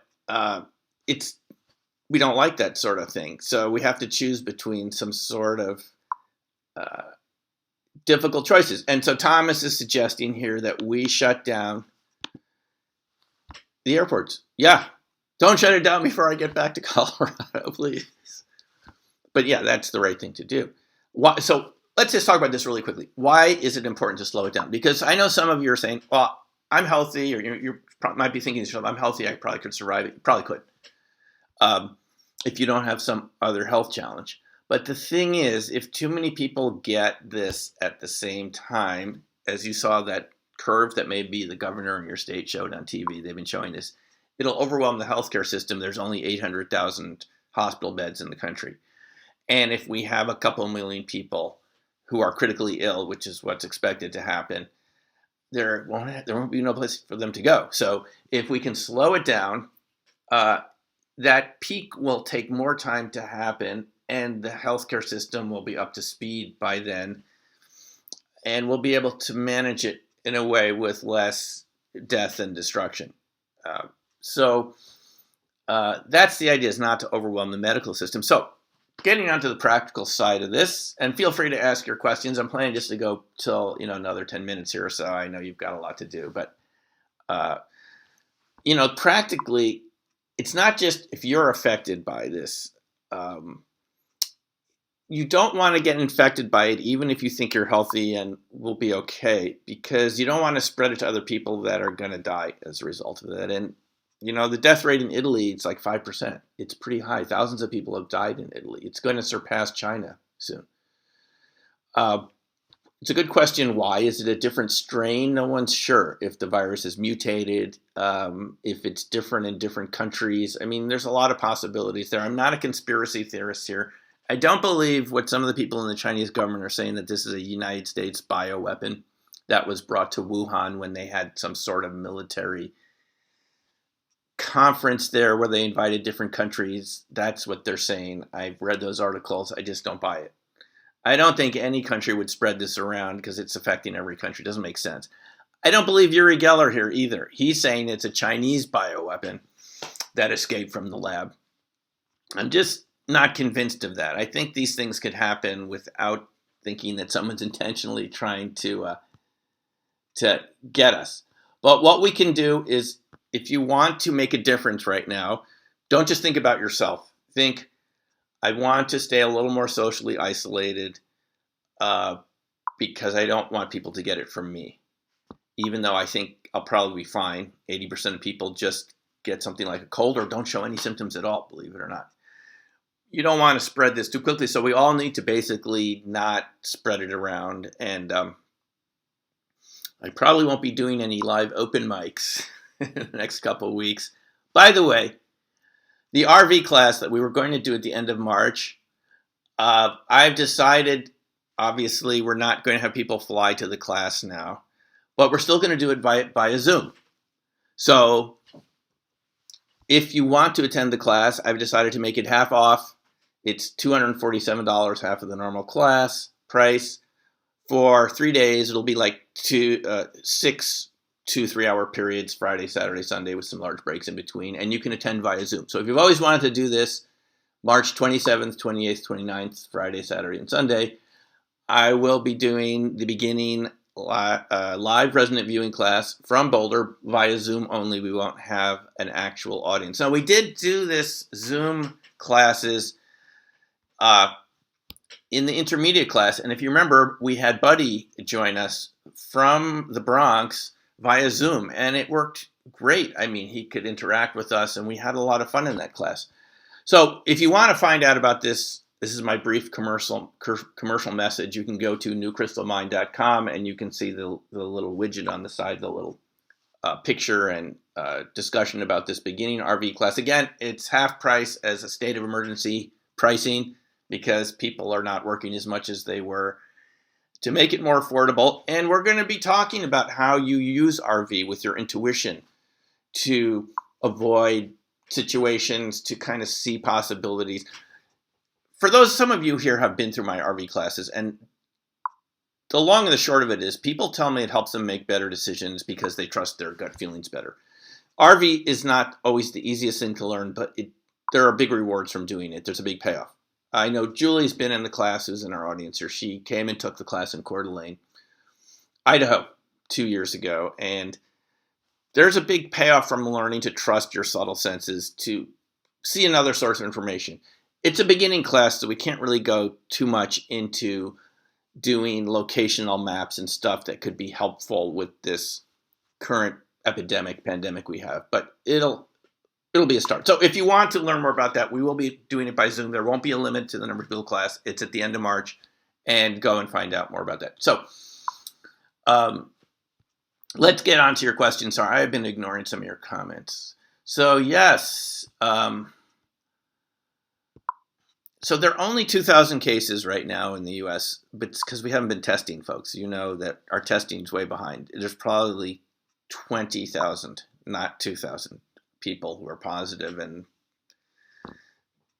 we don't like that sort of thing. So we have to choose between some sort of difficult choices. And so Thomas is suggesting here that we shut down the airports. Yeah, don't shut it down before I get back to Colorado, please. But yeah, that's the right thing to do. So let's just talk about this really quickly. Why is it important to slow it down? Because I know some of you are saying, well, I'm healthy, or you might be thinking to yourself, I'm healthy, I probably could survive it. You probably could. If you don't have some other health challenge. But the thing is, if too many people get this at the same time, as you saw that curve that maybe the governor in your state showed on TV, they've been showing this, it'll overwhelm the healthcare system. There's only 800,000 hospital beds in the country. And if we have a couple million people who are critically ill, which is what's expected to happen, there won't be no place for them to go. So if we can slow it down, that peak will take more time to happen, and the healthcare system will be up to speed by then, and we'll be able to manage it in a way with less death and destruction. So that's the idea, is not to overwhelm the medical system. So getting onto the practical side of this, and feel free to ask your questions. I'm planning just to go till another 10 minutes here or so. I know you've got a lot to do, but practically, it's not just if you're affected by this. You don't want to get infected by it, even if you think you're healthy and will be okay, because you don't want to spread it to other people that are going to die as a result of that. And, the death rate in Italy, it's like 5%. It's pretty high. Thousands of people have died in Italy. It's going to surpass China soon. It's a good question. Why? Is it a different strain? No one's sure if the virus is mutated, if it's different in different countries. I mean, there's a lot of possibilities there. I'm not a conspiracy theorist here. I don't believe what some of the people in the Chinese government are saying, that this is a United States bioweapon that was brought to Wuhan when they had some sort of military conference there where they invited different countries. That's what they're saying. I've read those articles. I just don't buy it. I don't think any country would spread this around because it's affecting every country. It doesn't make sense. I don't believe Uri Geller here either. He's saying it's a Chinese bioweapon that escaped from the lab. I'm just not convinced of that. I think these things could happen without thinking that someone's intentionally trying to get us. But what we can do is, if you want to make a difference right now, don't just think about yourself. Think, I want to stay a little more socially isolated because I don't want people to get it from me. Even though I think I'll probably be fine. 80% of people just get something like a cold or don't show any symptoms at all, believe it or not. You don't want to spread this too quickly, so we all need to basically not spread it around. And I probably won't be doing any live open mics in the next couple of weeks. By the way, the RV class that we were going to do at the end of March, I've decided, obviously, we're not going to have people fly to the class now, but we're still going to do it via Zoom. So if you want to attend the class, I've decided to make it half off. It's $247, half of the normal class price. For 3 days, it'll be like 6 2-3 hour periods, Friday, Saturday, Sunday, with some large breaks in between, and you can attend via Zoom. So if you've always wanted to do this, March 27th, 28th, 29th, Friday, Saturday, and Sunday, I will be doing the beginning live resident viewing class from Boulder via Zoom only. We won't have an actual audience. Now, we did do this Zoom classes in the intermediate class, and if you remember, we had Buddy join us from the Bronx via Zoom, and it worked great. I mean, he could interact with us, and we had a lot of fun in that class. So if you want to find out about this, this is my brief commercial message. You can go to newcrystalmind.com, and you can see the little widget on the side, the little picture and discussion about this beginning RV class. Again, it's half price as a state of emergency pricing because people are not working as much as they were, to make it more affordable. And we're going to be talking about how you use RV with your intuition to avoid situations, to kind of see possibilities. For those, some of you here have been through my RV classes, and the long and the short of it is, people tell me it helps them make better decisions because they trust their gut feelings better. RV is not always the easiest thing to learn, but there are big rewards from doing it. There's a big payoff. I know Julie's been in the class, who's in our audience here. She came and took the class in Coeur d'Alene, Idaho, 2 years ago. And there's a big payoff from learning to trust your subtle senses, to see another source of information. It's a beginning class, so we can't really go too much into doing locational maps and stuff that could be helpful with this current pandemic we have. But it'll be a start. So if you want to learn more about that, we will be doing it by Zoom. There won't be a limit to the number of people class. It's at the end of March, and go and find out more about that. So let's get on to your questions. Sorry, I've been ignoring some of your comments. So yes, so there are only 2,000 cases right now in the U.S., but it's because we haven't been testing, folks. You know that our testing is way behind. There's probably 20,000, not 2,000. People who are positive, and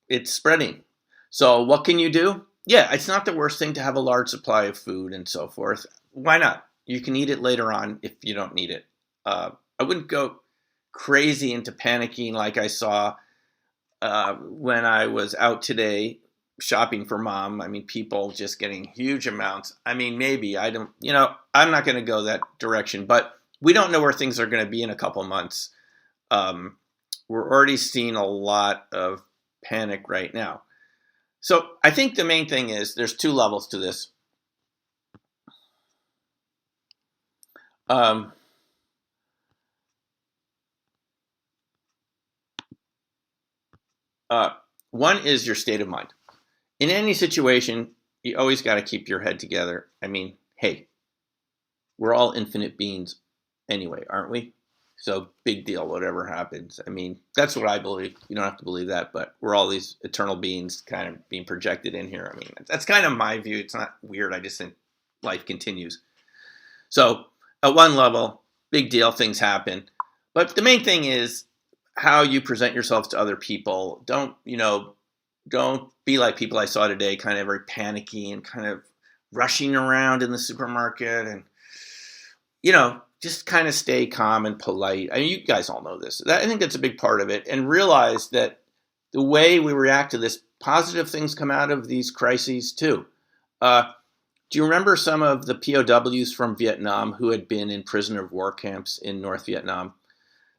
it's spreading. So what can you do? Yeah, it's not the worst thing to have a large supply of food and so forth. Why not? You can eat it later on if you don't need it. I wouldn't go crazy into panicking like I saw when I was out today shopping for Mom. I mean, people just getting huge amounts. I mean, maybe I'm not going to go that direction, but we don't know where things are going to be in a couple months. We're already seeing a lot of panic right now. So I think the main thing is there's two levels to this. One is your state of mind. In any situation, you always got to keep your head together. I mean, hey, we're all infinite beings anyway, aren't we? So big deal, whatever happens. I mean, that's what I believe. You don't have to believe that, but we're all these eternal beings kind of being projected in here. I mean, that's kind of my view. It's not weird. I just think life continues. So at one level, big deal, things happen. But the main thing is how you present yourselves to other people. Don't, Don't be like people I saw today, kind of very panicky and kind of rushing around in the supermarket, and just kind of stay calm and polite. I mean, you guys all know this. I think that's a big part of it, and realize that the way we react to this, positive things come out of these crises too. Do you remember some of the POWs from Vietnam who had been in prisoner of war camps in North Vietnam?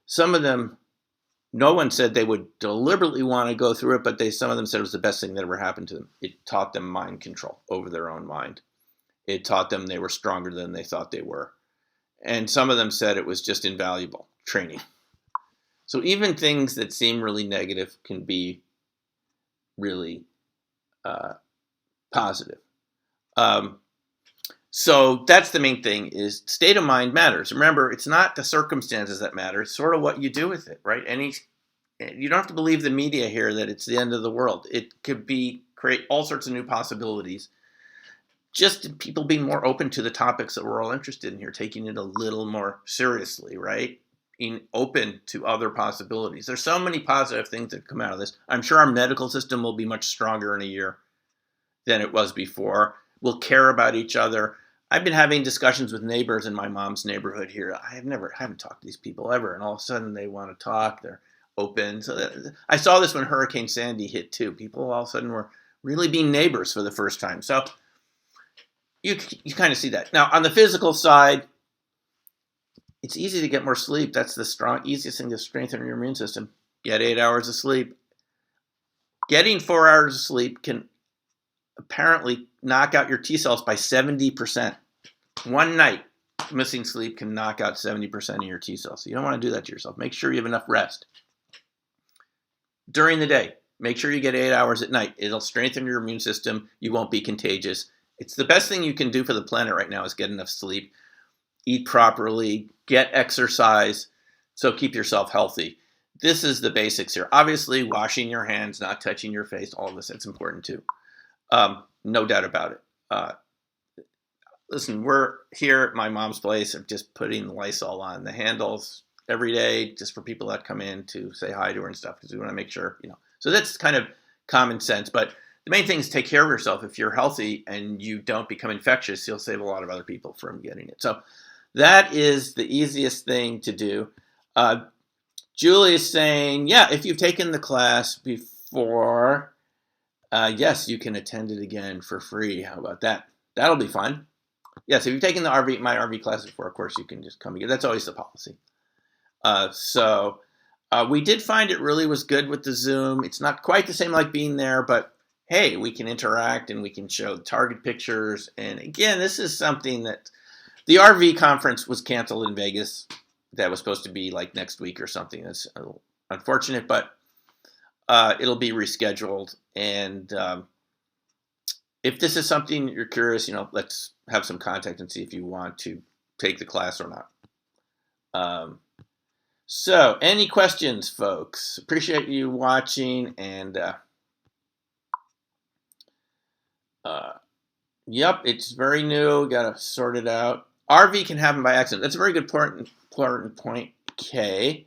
Some of them, no one said they would deliberately want to go through it, but some of them said it was the best thing that ever happened to them. It taught them mind control over their own mind. It taught them they were stronger than they thought they were. And some of them said it was just invaluable training. So even things that seem really negative can be really positive. So that's the main thing, is state of mind matters. Remember, it's not the circumstances that matter. It's sort of what you do with it, right? You don't have to believe the media here that it's the end of the world. It could create all sorts of new possibilities. Just people being more open to the topics that we're all interested in here, taking it a little more seriously, right? Being open to other possibilities. There's so many positive things that come out of this. I'm sure our medical system will be much stronger in a year than it was before. We'll care about each other. I've been having discussions with neighbors in my mom's neighborhood here. I haven't talked to these people ever, and all of a sudden they want to talk. They're open. So I saw this when Hurricane Sandy hit too. People all of a sudden were really being neighbors for the first time. So you kind of see that. Now, on the physical side, it's easy to get more sleep. That's the easiest thing to strengthen your immune system. Get 8 hours of sleep. Getting 4 hours of sleep can apparently knock out your T cells by 70%. One night missing sleep can knock out 70% of your T cells. So you don't want to do that to yourself. Make sure you have enough rest. During the day, make sure you get 8 hours at night. It'll strengthen your immune system. You won't be contagious. It's the best thing you can do for the planet right now, is get enough sleep, eat properly, get exercise, so keep yourself healthy. This is the basics here. Obviously, washing your hands, not touching your face, all of this, it's important too. No doubt about it. Listen, we're here at my mom's place of just putting the Lysol on the handles every day, just for people that come in to say hi to her and stuff, because we want to make sure, So that's kind of common sense. But the main thing is take care of yourself. If you're healthy and you don't become infectious, you'll save a lot of other people from getting it. So that is the easiest thing to do. Julie is saying, yeah, if you've taken the class before, yes, you can attend it again for free. How about that? That'll be fun. Yes, if you've taken my RV classes before, of course, you can just come again. That's always the policy. So we did find it really was good with the Zoom. It's not quite the same like being there, but hey, we can interact and we can show target pictures. And again, this is something that the RV conference was canceled in Vegas. That was supposed to be like next week or something. That's unfortunate, but it'll be rescheduled. And if this is something you're curious, let's have some contact and see if you want to take the class or not. So any questions, folks? Appreciate you watching. And yep, it's very new. Got to sort it out. RV can happen by accident. That's a very good important point, K.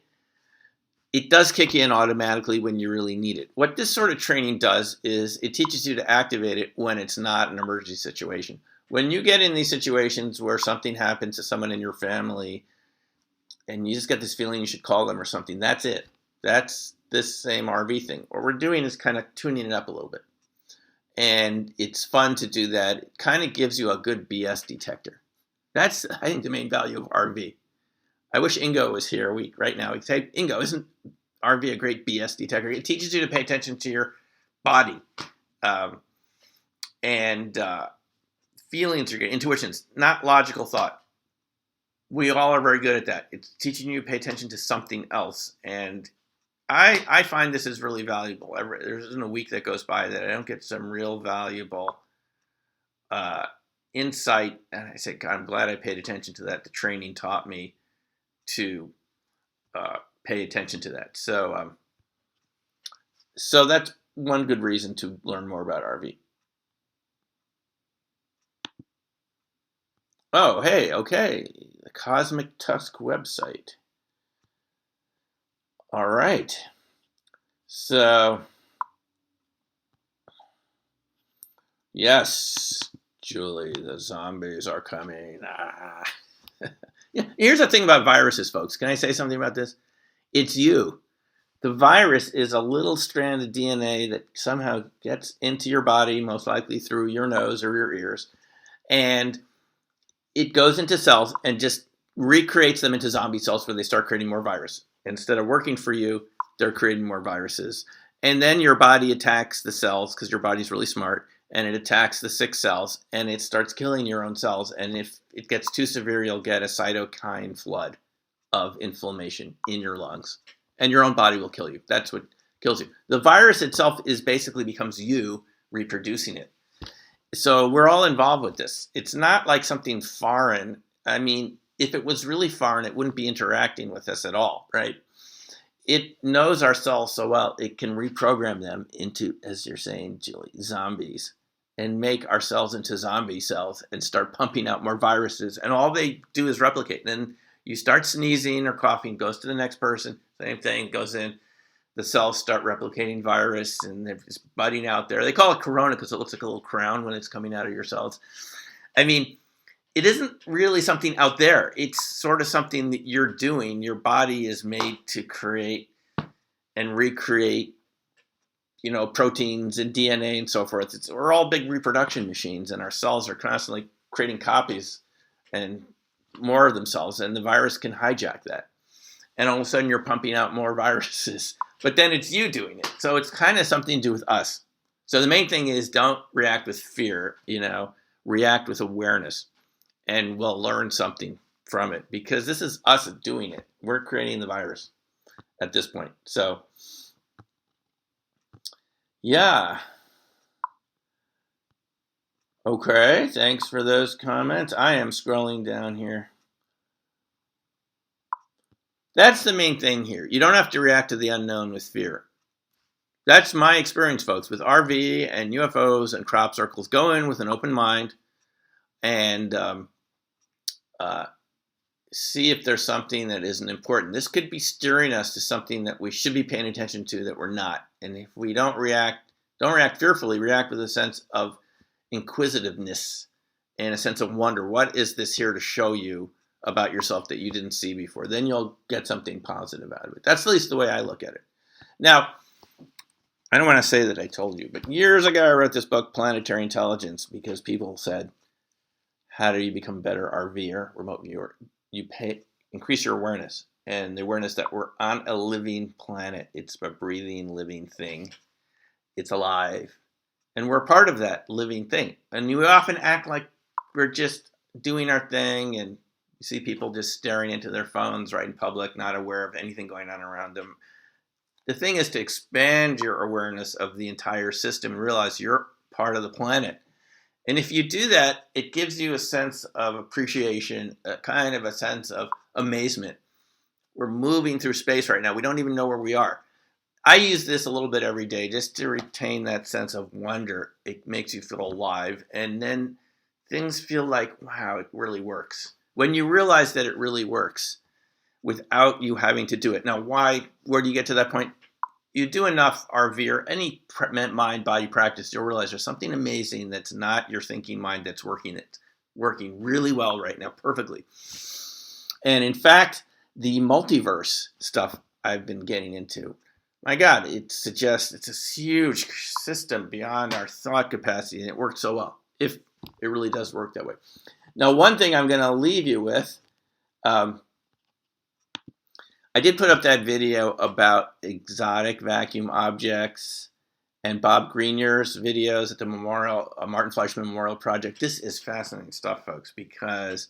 It does kick in automatically when you really need it. What this sort of training does is it teaches you to activate it when it's not an emergency situation. When you get in these situations where something happens to someone in your family and you just get this feeling you should call them or something, that's it. That's this same RV thing. What we're doing is kind of tuning it up a little bit. And it's fun to do that. It kind of gives you a good BS detector. That's, I think, the main value of RV. I wish Ingo was here right now. He'd say, Ingo, isn't RV a great BS detector? It teaches you to pay attention to your body. And feelings are good. Intuitions, not logical thought. We all are very good at that. It's teaching you to pay attention to something else. And I find this is really valuable. There isn't a week that goes by that I don't get some real valuable insight. And I say, God, I'm glad I paid attention to that. The training taught me to pay attention to that. So that's one good reason to learn more about RV. Oh, hey, okay. The Cosmic Tusk website. All right. So Yes, Julie, the zombies are coming. Yeah, here's the thing about viruses, folks. Can I say something about this? It's you. The virus is a little strand of DNA that somehow gets into your body, most likely through your nose or your ears, and it goes into cells and just recreates them into zombie cells where they start creating more virus. Instead of working for you, they're creating more viruses. And then your body attacks the cells because your body's really smart, and it attacks the sick cells and it starts killing your own cells. And if it gets too severe, you'll get a cytokine flood of inflammation in your lungs, and your own body will kill you. That's what kills you. The virus itself is basically becomes you reproducing it. So we're all involved with this. It's not like something foreign. I mean, if it was really foreign, it wouldn't be interacting with us at all, right? It knows our cells so well, it can reprogram them into, as you're saying, Julie, zombies, and make our cells into zombie cells and start pumping out more viruses. And all they do is replicate. Then you start sneezing or coughing, goes to the next person, same thing, goes in. The cells start replicating virus and they're just budding out there. They call it corona because it looks like a little crown when it's coming out of your cells. I mean, it isn't really something out there. It's sort of something that you're doing. Your body is made to create and recreate, proteins and DNA and so forth. We're all big reproduction machines, and our cells are constantly creating copies and more of themselves, and the virus can hijack that. And all of a sudden you're pumping out more viruses, but then it's you doing it. So it's kind of something to do with us. So the main thing is don't react with fear, react with awareness, and we'll learn something from it because this is us doing it. We're creating the virus at this point. So yeah. Okay, thanks for those comments. I am scrolling down here. That's the main thing here. You don't have to react to the unknown with fear. That's my experience, folks, with RV and UFOs and crop circles. Go in with an open mind and see if there's something that isn't important. This could be steering us to something that we should be paying attention to that we're not. And if we don't react fearfully, react with a sense of inquisitiveness and a sense of wonder. What is this here to show you about yourself that you didn't see before? Then you'll get something positive out of it. That's at least the way I look at it. Now, I don't want to say that I told you, but years ago I wrote this book, Planetary Intelligence, because people said, how do you become a better RVer, remote viewer? You increase your awareness, and the awareness that we're on a living planet. It's a breathing, living thing. It's alive. And we're part of that living thing. And we often act like we're just doing our thing, and you see people just staring into their phones right in public, not aware of anything going on around them. The thing is to expand your awareness of the entire system and realize you're part of the planet. And if you do that, it gives you a sense of appreciation, a kind of a sense of amazement. We're moving through space right now. We don't even know where we are. I use this a little bit every day just to retain that sense of wonder. It makes you feel alive. And then things feel like, wow, it really works. When you realize that it really works without you having to do it. Now, where do you get to that point? You do enough RV or any mind-body practice, you'll realize there's something amazing that's not your thinking mind that's working really well right now, perfectly. And in fact, the multiverse stuff I've been getting into, my God, it suggests it's a huge system beyond our thought capacity, and it works so well, if it really does work that way. Now, one thing I'm going to leave you with, I did put up that video about exotic vacuum objects and Bob Greenyer's videos at the Martin Fleischmann Memorial Project. This is fascinating stuff, folks, because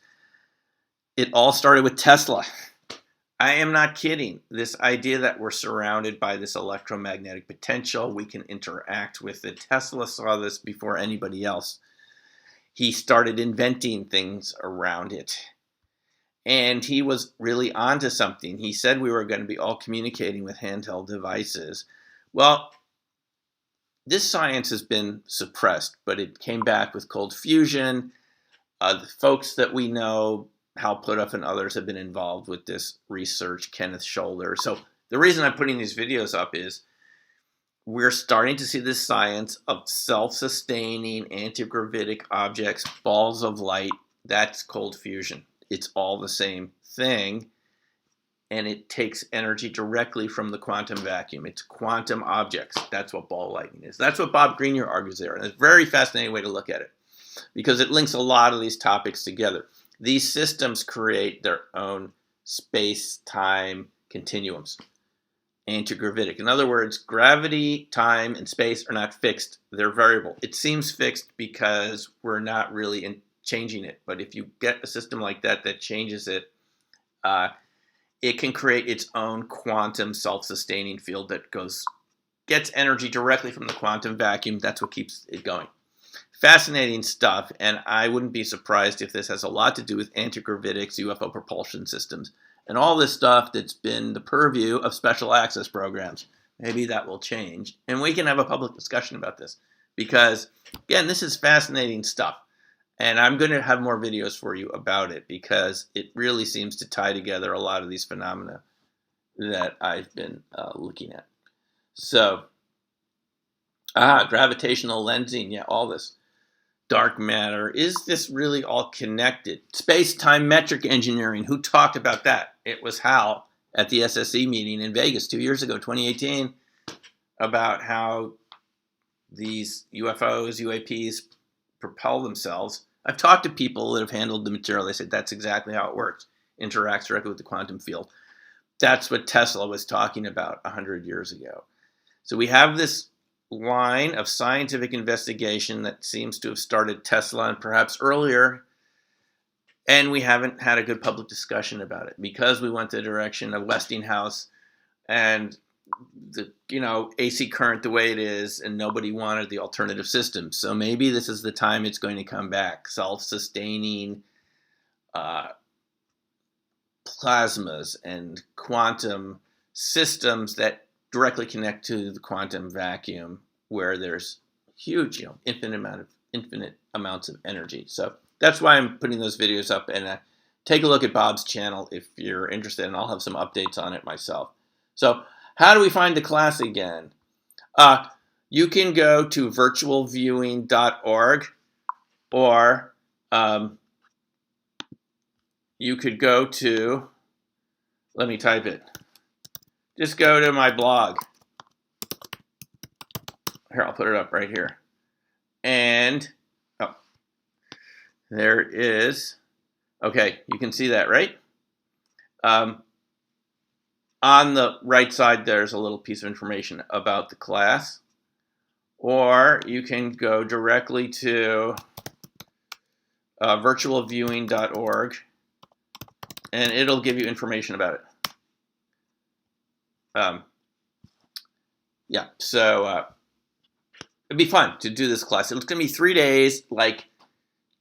it all started with Tesla. I am not kidding. This idea that we're surrounded by this electromagnetic potential, we can interact with it. Tesla saw this before anybody else. He started inventing things around it. And he was really onto something. He said we were going to be all communicating with handheld devices. Well, this science has been suppressed, but it came back with cold fusion. The folks that we know, Hal Puthoff and others, have been involved with this research, Kenneth Scholder. So the reason I'm putting these videos up is we're starting to see this science of self-sustaining antigravitic objects, balls of light. That's cold fusion. It's all the same thing, and it takes energy directly from the quantum vacuum. It's quantum objects. That's what ball lightning is. That's what Bob Greenyer argues there, and it's a very fascinating way to look at it because it links a lot of these topics together. These systems create their own space-time continuums. Antigravitic. In other words, gravity, time, and space are not fixed. They're variable. It seems fixed because we're not really changing it. But if you get a system like that that changes it, it can create its own quantum self-sustaining field that gets energy directly from the quantum vacuum. That's what keeps it going. Fascinating stuff, and I wouldn't be surprised if this has a lot to do with antigravitics, UFO propulsion systems, and all this stuff that's been the purview of special access programs. Maybe that will change, and we can have a public discussion about this because, again, this is fascinating stuff, and I'm going to have more videos for you about it because it really seems to tie together a lot of these phenomena that I've been looking at. So, gravitational lensing, yeah, all this. Dark matter. Is this really all connected? Space-time metric engineering. Who talked about that? It was Hal at the SSE meeting in Vegas 2 years ago, 2018, about how these UFOs, UAPs propel themselves. I've talked to people that have handled the material. They said that's exactly how it works. Interacts directly with the quantum field. That's what Tesla was talking about 100 years ago. So we have this line of scientific investigation that seems to have started Tesla and perhaps earlier, and we haven't had a good public discussion about it because we went the direction of Westinghouse and the AC current the way it is, and nobody wanted the alternative system. So maybe this is the time it's going to come back. Self-sustaining plasmas and quantum systems that directly connect to the quantum vacuum where there's huge, infinite amounts of energy. So that's why I'm putting those videos up, and take a look at Bob's channel if you're interested, and I'll have some updates on it myself. So how do we find the class again? You can go to virtualviewing.org, or you could go to, let me type it. Just go to my blog. Here, I'll put it up right here. And, there it is. Okay, you can see that, right? On the right side, there's a little piece of information about the class. Or you can go directly to virtualviewing.org, and it'll give you information about it. Yeah, so it'd be fun to do this class. It's going to be 3 days, like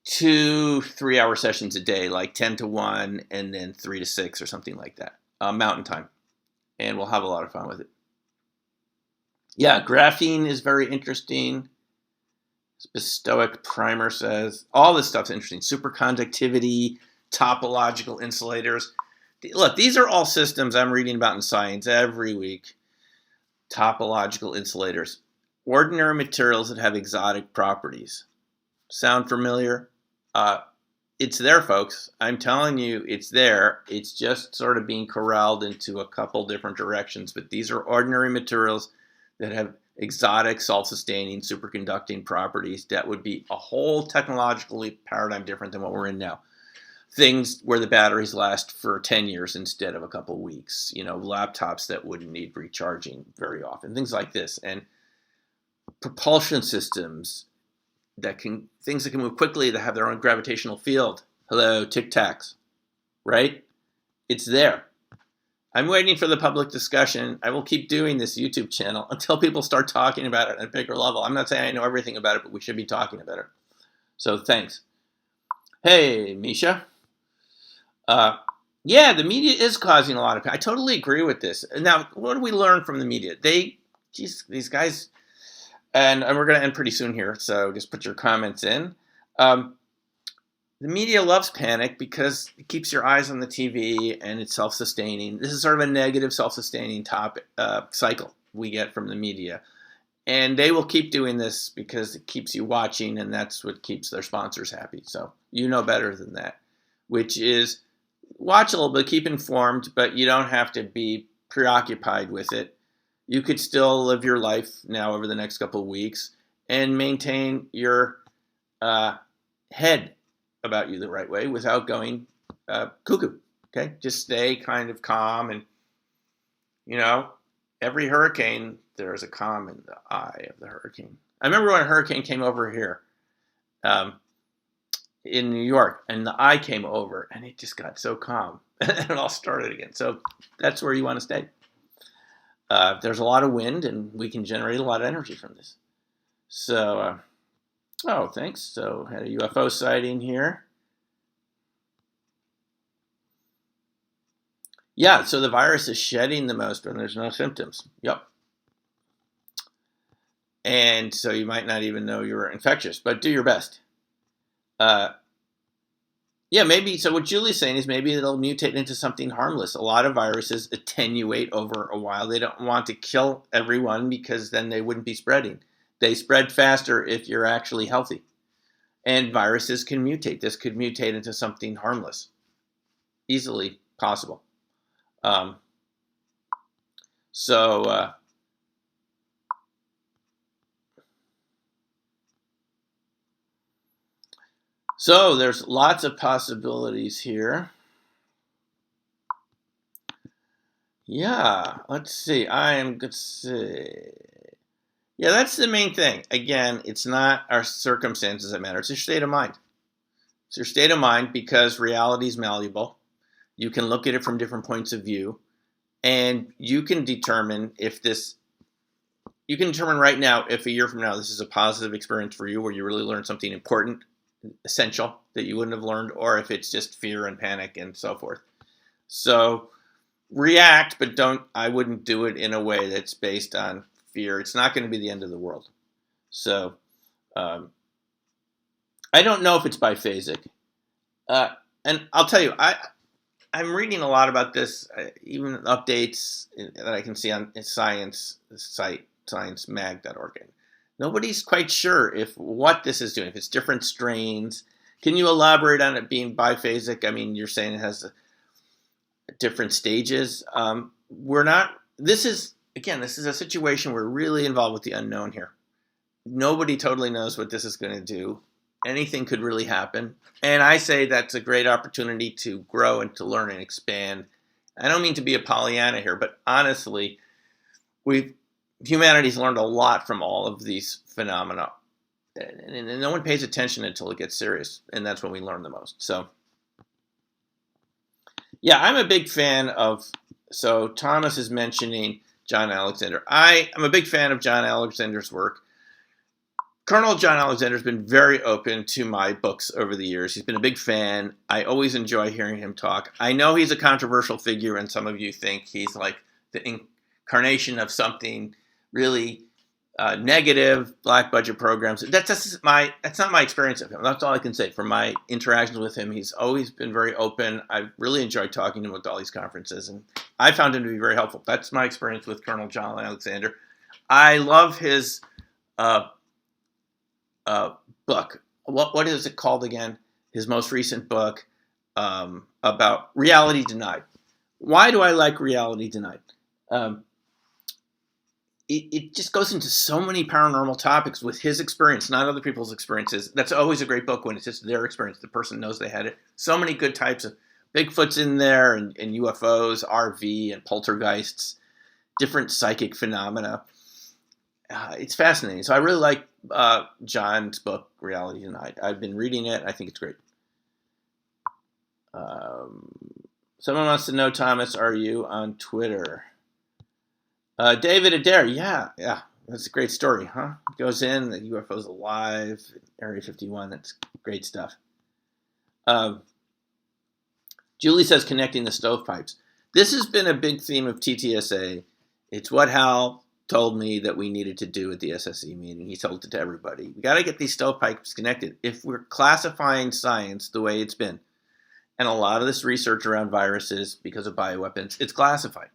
2 3-hour sessions a day, like 10 to 1 and then 3 to 6 or something like that, mountain time. And we'll have a lot of fun with it. Yeah, graphene is very interesting. Stoic primer says all this stuff's interesting. Superconductivity, topological insulators. Look, these are all systems I'm reading about in Science every week. Topological insulators. Ordinary materials that have exotic properties. Sound familiar? It's there, folks. I'm telling you, it's there. It's just sort of being corralled into a couple different directions. But these are ordinary materials that have exotic, self-sustaining, superconducting properties that would be a whole technologically paradigm different than what we're in now. Things where the batteries last for 10 years instead of a couple weeks. Laptops that wouldn't need recharging very often. Things like this. And propulsion systems things that can move quickly, that have their own gravitational field. Hello, Tic Tacs, right? It's there. I'm waiting for the public discussion. I will keep doing this YouTube channel until people start talking about it at a bigger level. I'm not saying I know everything about it, but we should be talking about it. So thanks. Hey, Misha. Yeah, the media is causing a lot of. I totally agree with this. Now, what do we learn from the media? These guys, and we're going to end pretty soon here, so just put your comments in. The media loves panic because it keeps your eyes on the TV and it's self-sustaining. This is sort of a negative self-sustaining topic cycle we get from the media. And they will keep doing this because it keeps you watching, and that's what keeps their sponsors happy. So you know better than that, which is watch a little bit, keep informed, but you don't have to be preoccupied with it. You could still live your life now over the next couple of weeks and maintain your head about you the right way without going cuckoo. Okay, just stay kind of calm, and every hurricane, there's a calm in the eye of the hurricane. I remember when a hurricane came over here in New York, and the eye came over, and it just got so calm, and it all started again. So that's where you want to stay. There's a lot of wind, and we can generate a lot of energy from this. So, thanks. So, had a UFO sighting here. Yeah, so the virus is shedding the most when there's no symptoms. Yep. And so you might not even know you're infectious, but do your best. Maybe. So what Julie's saying is maybe it'll mutate into something harmless. A lot of viruses attenuate over a while. They don't want to kill everyone because then they wouldn't be spreading. They spread faster if you're actually healthy. And viruses can mutate. This could mutate into something harmless. Easily possible. So there's lots of possibilities here. Yeah, let's see. Yeah, that's the main thing. Again, it's not our circumstances that matter. It's your state of mind. It's your state of mind because reality is malleable. You can look at it from different points of view, and you can determine right now if a year from now this is a positive experience for you where you really learned something important, essential that you wouldn't have learned, or if it's just fear and panic and so forth. So react, but I wouldn't do it in a way that's based on fear. It's not going to be the end of the world. So I don't know if it's biphasic. And I'll tell you, I'm reading a lot about this, even updates that I can see on science site, sciencemag.org. Nobody's quite sure what this is doing, if it's different strains. Can you elaborate on it being biphasic? I mean, you're saying it has different stages. This is a situation we're really involved with the unknown here. Nobody totally knows what this is going to do. Anything could really happen. And I say that's a great opportunity to grow and to learn and expand. I don't mean to be a Pollyanna here, but honestly, humanity's learned a lot from all of these phenomena. And no one pays attention until it gets serious. And that's when we learn the most. So, yeah, I'm a big fan so Thomas is mentioning John Alexander. I'm a big fan of John Alexander's work. Colonel John Alexander has been very open to my books over the years. He's been a big fan. I always enjoy hearing him talk. I know he's a controversial figure, and some of you think he's like the incarnation of something really negative, black budget programs. That's not my experience of him. That's all I can say. From my interactions with him, he's always been very open. I've really enjoyed talking to him at all these conferences, and I found him to be very helpful. That's my experience with Colonel John Alexander. I love his book. What is it called again? His most recent book about reality denied. Why do I like reality denied? It just goes into so many paranormal topics with his experience, not other people's experiences. That's always a great book when it's just their experience. The person knows they had it. So many good types of Bigfoot's in there, and UFOs, RV, and poltergeists, different psychic phenomena. It's fascinating. So I really like John's book, Reality Denied. I've been reading it. I think it's great. Someone wants to know, Thomas, are you on Twitter? David Adair, yeah. That's a great story, huh? Goes in, the UFO's alive, Area 51. That's great stuff. Julie says connecting the stovepipes. This has been a big theme of TTSA. It's what Hal told me that we needed to do at the SSE meeting. He told it to everybody. We got to get these stovepipes connected. If we're classifying science the way it's been, and a lot of this research around viruses because of bioweapons, it's classified.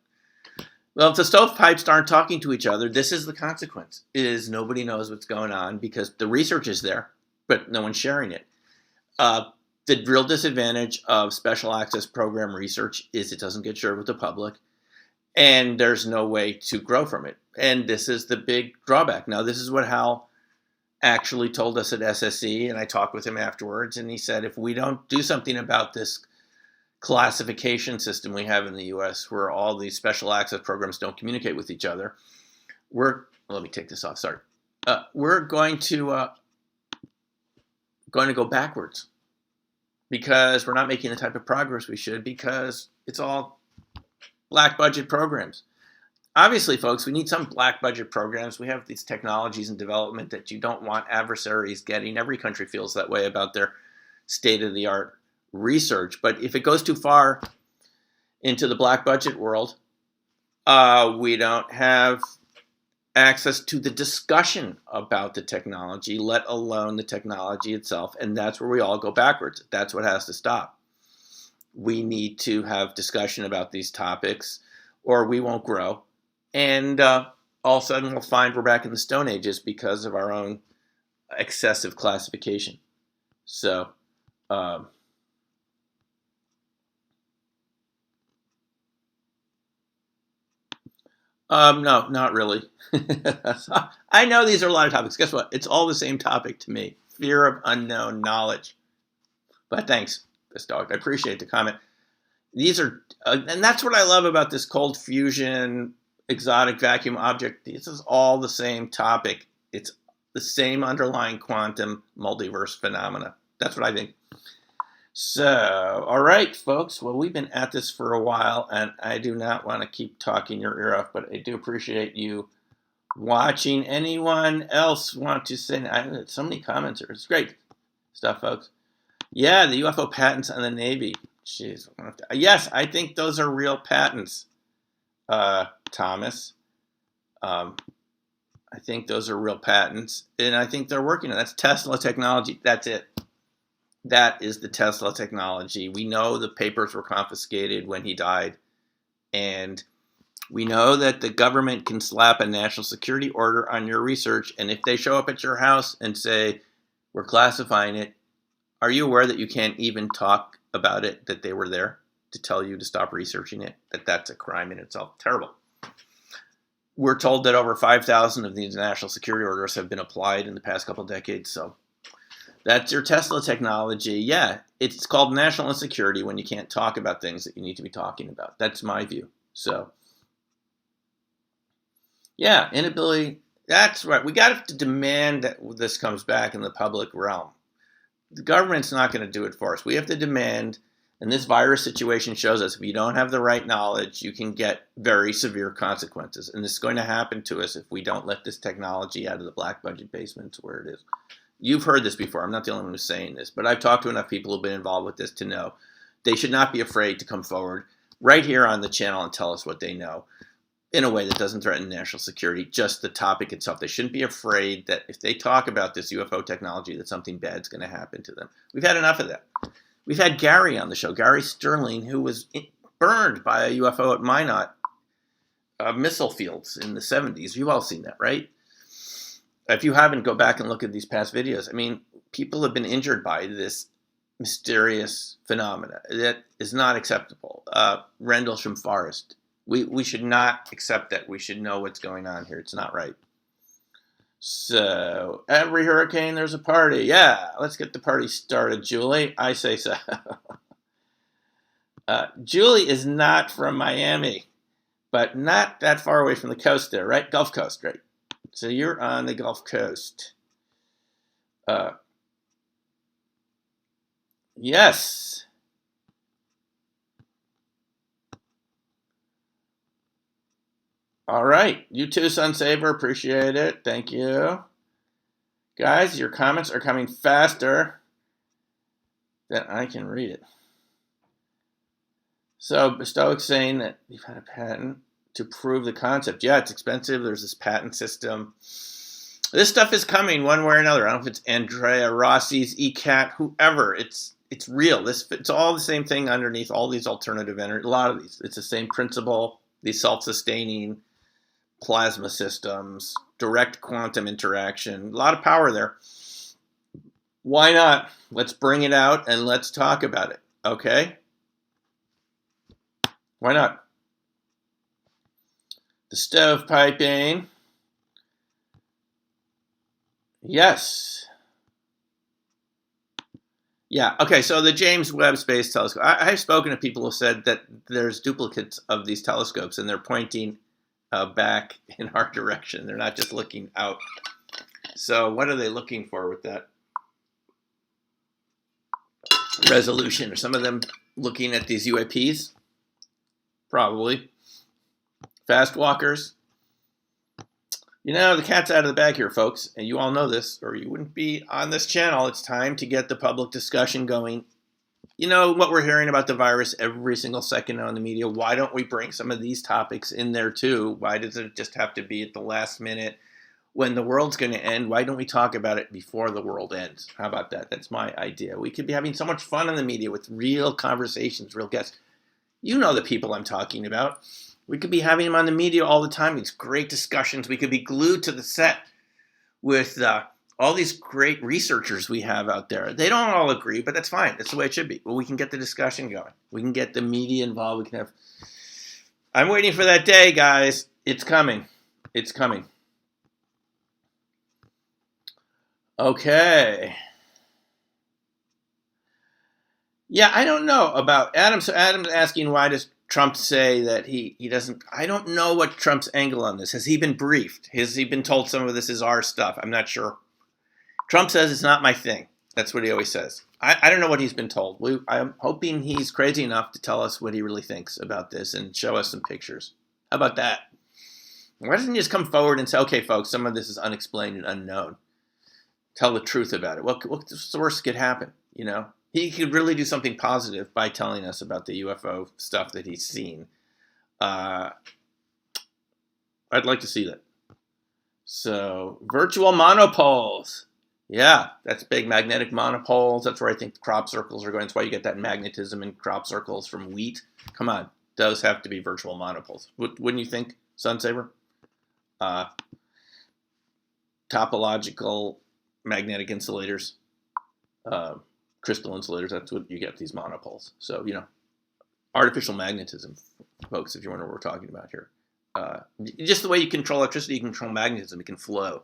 Well, if the stovepipes aren't talking to each other, this is the consequence. Is nobody knows what's going on because the research is there, but no one's sharing it. The real disadvantage of special access program research is it doesn't get shared with the public, and there's no way to grow from it. And this is the big drawback. Now, this is what Hal actually told us at SSE, and I talked with him afterwards, and he said, if we don't do something about this classification system we have in the U.S., where all these special access programs don't communicate with each other, let me take this off. Sorry, we're going to go backwards because we're not making the type of progress we should because it's all black budget programs. Obviously, folks, we need some black budget programs. We have these technologies in development that you don't want adversaries getting. Every country feels that way about their state-of-the-art research. But if it goes too far into the black budget world, we don't have access to the discussion about the technology, let alone the technology itself. And that's where we all go backwards. That's what has to stop. We need to have discussion about these topics or we won't grow. And all of a sudden we'll find we're back in the Stone Ages because of our own excessive classification. So, no, not really. I know these are a lot of topics. Guess what? It's all the same topic to me. Fear of unknown knowledge. But thanks, this dog. I appreciate the comment. These are, and that's what I love about this cold fusion, exotic vacuum object. This is all the same topic. It's the same underlying quantum multiverse phenomena. That's what I think. So, all right, folks. Well, we've been at this for a while, and I do not want to keep talking your ear off, but I do appreciate you watching. Anyone else want to say? So many comments here. It's great stuff, folks. Yeah, the UFO patents on the Navy. Jeez. Yes, I think those are real patents, Thomas. I think those are real patents, and I think they're working on it. That's Tesla technology. That's it. That is the Tesla technology. We know the papers were confiscated when he died. And we know that the government can slap a national security order on your research. And if they show up at your house and say, we're classifying it, are you aware that you can't even talk about it, that they were there to tell you to stop researching it? That's a crime in itself. Terrible. We're told that over 5,000 of these national security orders have been applied in the past couple of decades. So that's your Tesla technology. Yeah, it's called national insecurity when you can't talk about things that you need to be talking about. That's my view. So, yeah, inability. That's right. We got to demand that this comes back in the public realm. The government's not going to do it for us. We have to demand, and this virus situation shows us if you don't have the right knowledge, you can get very severe consequences. And this is going to happen to us if we don't let this technology out of the black budget basements where it is. You've heard this before. I'm not the only one who's saying this, but I've talked to enough people who've been involved with this to know they should not be afraid to come forward right here on the channel and tell us what they know in a way that doesn't threaten national security, just the topic itself. They shouldn't be afraid that if they talk about this UFO technology, that something bad's going to happen to them. We've had enough of that. We've had Gary on the show, Gary Sterling, who was burned by a UFO at Minot missile fields in the 70s. You've all seen that, right? If you haven't, go back and look at these past videos. I mean, people have been injured by this mysterious phenomena. That is not acceptable. Rendlesham Forest. We should not accept that. We should know what's going on here. It's not right. So, every hurricane, there's a party. Yeah, let's get the party started, Julie. I say so. Julie is not from Miami, but not that far away from the coast there, right? Gulf Coast, right? So you're on the Gulf Coast. Yes. All right. You too, Sunsaver. Appreciate it. Thank you. Guys, your comments are coming faster than I can read it. So, Stoic saying that you've had a patent to prove the concept. Yeah, it's expensive. There's this patent system. This stuff is coming one way or another. I don't know if it's Andrea Rossi's ECAT, whoever. It's real. It's all the same thing underneath all these alternative energy. A lot of these. It's the same principle. these self-sustaining plasma systems, direct quantum interaction, a lot of power there. Why not? Let's bring it out and let's talk about it, okay? Why not? The stovepiping. Yes. Yeah, okay, so the James Webb Space Telescope. I've spoken to people who said that there's duplicates of these telescopes and they're pointing back in our direction. They're not just looking out. So what are they looking for with that resolution? Are some of them looking at these UAPs? Probably. Fast walkers. You know, the cat's out of the bag here, folks, and you all know this, or you wouldn't be on this channel. It's time to get the public discussion going. You know what we're hearing about the virus every single second on the media. Why don't we bring some of these topics in there too? Why does it just have to be at the last minute when the world's going to end? Why don't we talk about it before the world ends? How about that? That's my idea. We could be having so much fun in the media with real conversations, real guests. You know the people I'm talking about. We could be having them on the media all the time, these great discussions. We could be glued to the set with all these great researchers we have out there. They don't all agree, but that's fine. That's the way it should be. Well, we can get the discussion going. We can get the media involved. We can have... I'm waiting for that day, guys. It's coming. It's coming. Okay. Yeah, I don't know about Adam. So Adam's asking, why does Trump say that he doesn't... I don't know what Trump's angle on this. Has he been briefed? Has he been told some of this is our stuff? I'm not sure. Trump says it's not my thing. That's what he always says. I don't know what he's been told. I'm hoping he's crazy enough to tell us what he really thinks about this and show us some pictures. How about that? Why doesn't he just come forward and say, okay, folks, some of this is unexplained and unknown. Tell the truth about it. What's the worst that could happen, you know? He could really do something positive by telling us about the UFO stuff that he's seen. I'd like to see that. So, virtual monopoles. Yeah, that's big. Magnetic monopoles. That's where I think the crop circles are going. That's why you get that magnetism in crop circles from wheat. Come on. Those have to be virtual monopoles. Wouldn't you think, Sunsaber? Topological magnetic insulators. Crystal insulators, that's what you get, these monopoles. So, you know, artificial magnetism, folks, if you wonder what we're talking about here. Just the way you control electricity, you control magnetism. It can flow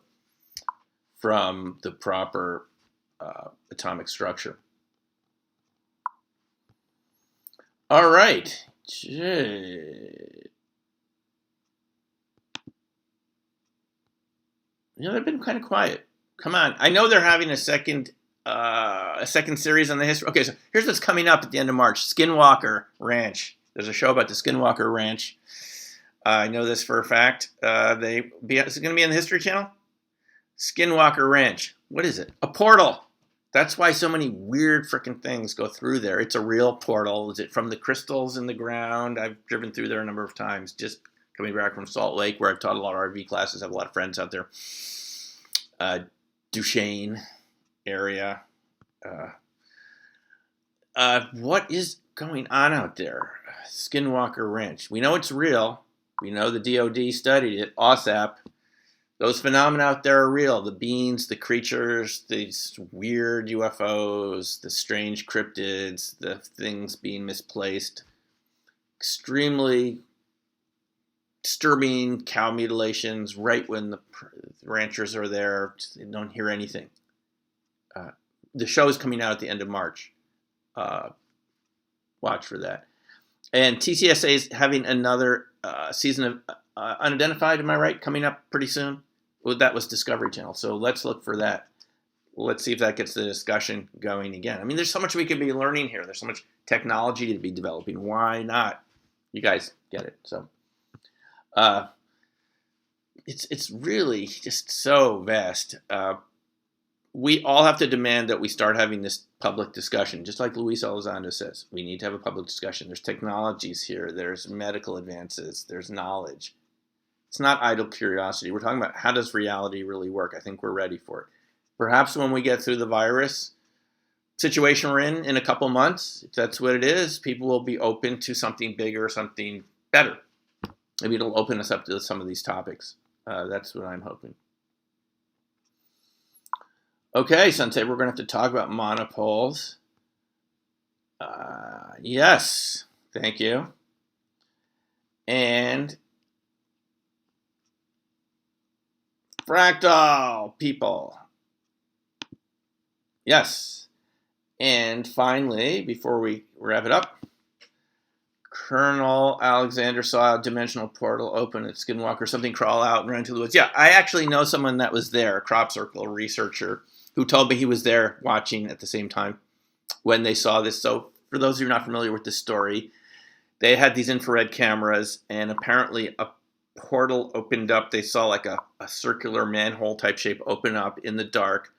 from the proper atomic structure. All right. You know, they've been kind of quiet. Come on. I know they're having a second series on the history. Okay, so here's what's coming up at the end of March. Skinwalker Ranch. There's a show about the Skinwalker Ranch. I know this for a fact. Is it going to be on the History Channel? Skinwalker Ranch. What is it? A portal. That's why so many weird freaking things go through there. It's a real portal. Is it from the crystals in the ground? I've driven through there a number of times, just coming back from Salt Lake, where I've taught a lot of RV classes. I have a lot of friends out there. Duchesne area. What is going on out there? Skinwalker Ranch. We know it's real. We know the DOD studied it. OSAP. Those phenomena out there are real. The beings, the creatures, these weird UFOs, the strange cryptids, the things being misplaced. Extremely disturbing cow mutilations right when the ranchers are there. They don't hear anything. The show is coming out at the end of March. Watch for that. And TCSA is having another season of Unidentified, am I right? Coming up pretty soon. Well, that was Discovery Channel. So let's look for that. Let's see if that gets the discussion going again. I mean, there's so much we could be learning here. There's so much technology to be developing. Why not? You guys get it. So it's really just so vast. We all have to demand that we start having this public discussion, just like Luis Elizondo says. We need to have a public discussion. There's technologies here. There's medical advances. There's knowledge. It's not idle curiosity. We're talking about how does reality really work. I think we're ready for it. Perhaps when we get through the virus situation we're in a couple months, if that's what it is, people will be open to something bigger, something better. Maybe it'll open us up to some of these topics. That's what I'm hoping. Okay, Sensei, we're going to have to talk about monopoles. Yes, thank you. And fractal people. Yes. And finally, before we wrap it up, Colonel Alexander saw a dimensional portal open at Skinwalker, something crawl out and run into the woods. Yeah, I actually know someone that was there, a crop circle researcher, who told me he was there watching at the same time when they saw this. So for those who are not familiar with this story, they had these infrared cameras, and apparently a portal opened up. They saw like a circular manhole type shape open up in the dark,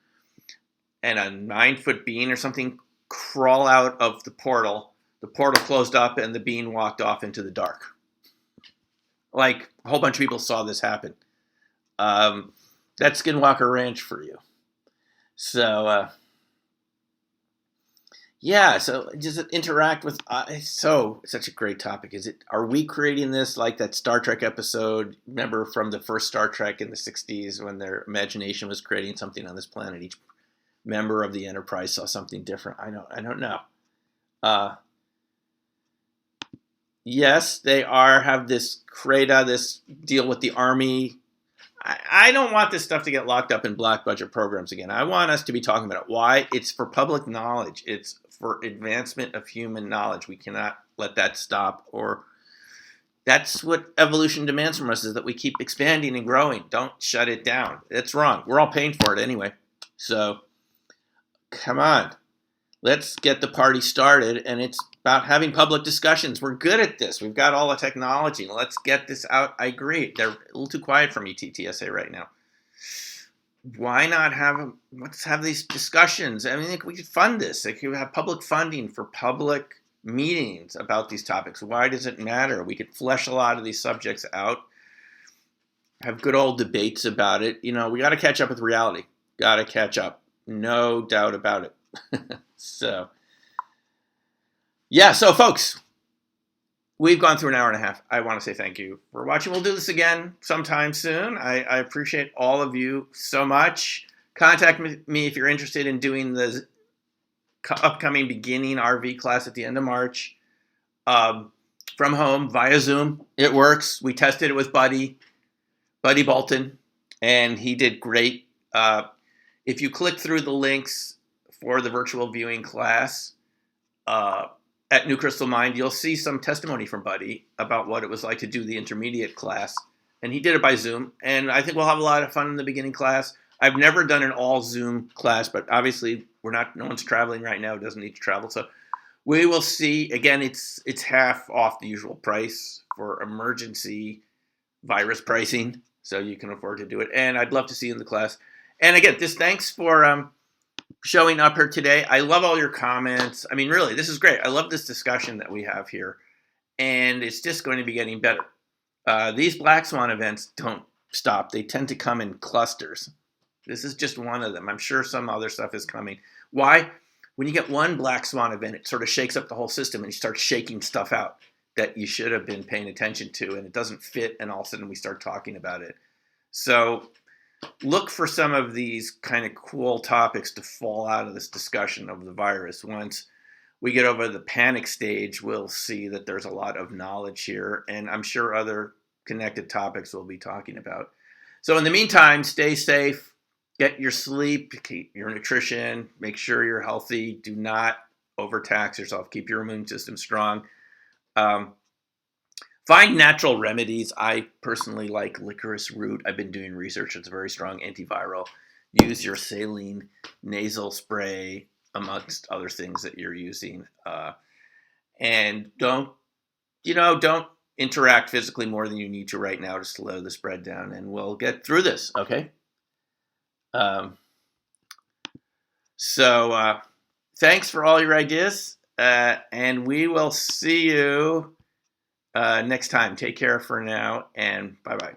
and a 9-foot being or something crawl out of the portal. The portal closed up, and the being walked off into the dark. Like, a whole bunch of people saw this happen. That's Skinwalker Ranch for you. So, yeah, so does it interact with... such a great topic. Are we creating this like that Star Trek episode? Remember from the first Star Trek in the 60s when their imagination was creating something on this planet? Each member of the Enterprise saw something different. I don't know. Yes, they have this CRADA, this deal with the Army. I don't want this stuff to get locked up in black budget programs again. I want us to be talking about it. Why? It's for public knowledge. It's for advancement of human knowledge. We cannot let that stop. Or that's what evolution demands from us, is that we keep expanding and growing. Don't shut it down. It's wrong. We're all paying for it anyway. So, come on. Let's get the party started, and it's about having public discussions. We're good at this. We've got all the technology. Let's get this out. I agree. They're a little too quiet for me, TTSA, right now. Why not let's have these discussions? I mean, we could fund this. Like, you have public funding for public meetings about these topics. Why does it matter? We could flesh a lot of these subjects out, have good old debates about it. We got to catch up with reality. Got to catch up. No doubt about it. So, yeah, so folks, we've gone through an hour and a half. I want to say thank you for watching. We'll do this again sometime soon. I appreciate all of you so much. Contact me if you're interested in doing the upcoming beginning RV class at the end of March from home via Zoom. It works. We tested it with Buddy Bolton, and he did great. If you click through the links for the virtual viewing class at New Crystal Mind, you'll see some testimony from Buddy about what it was like to do the intermediate class. And he did it by Zoom. And I think we'll have a lot of fun in the beginning class. I've never done an all Zoom class, but obviously no one's traveling right now, doesn't need to travel. So we will see. Again, it's half off the usual price for emergency virus pricing, so you can afford to do it. And I'd love to see you in the class. And again, thanks for showing up here today. I love all your comments. I mean, really, this is great. I love this discussion that we have here, and it's just going to be getting better. These Black Swan events don't stop. They tend to come in clusters. This is just one of them. I'm sure some other stuff is coming. Why? When you get one Black Swan event, it sort of shakes up the whole system, and you start shaking stuff out that you should have been paying attention to, and it doesn't fit, and all of a sudden we start talking about it. So look for some of these kind of cool topics to fall out of this discussion of the virus. Once we get over the panic stage, we'll see that there's a lot of knowledge here, and I'm sure other connected topics we'll be talking about. So in the meantime, stay safe, get your sleep, keep your nutrition, make sure you're healthy, do not overtax yourself, keep your immune system strong. Find natural remedies. I personally like licorice root. I've been doing research. It's a very strong antiviral. Use your saline nasal spray amongst other things that you're using. And don't interact physically more than you need to right now to slow the spread down, and we'll get through this, okay? So thanks for all your ideas, and we will see you next time. Take care for now, and bye-bye.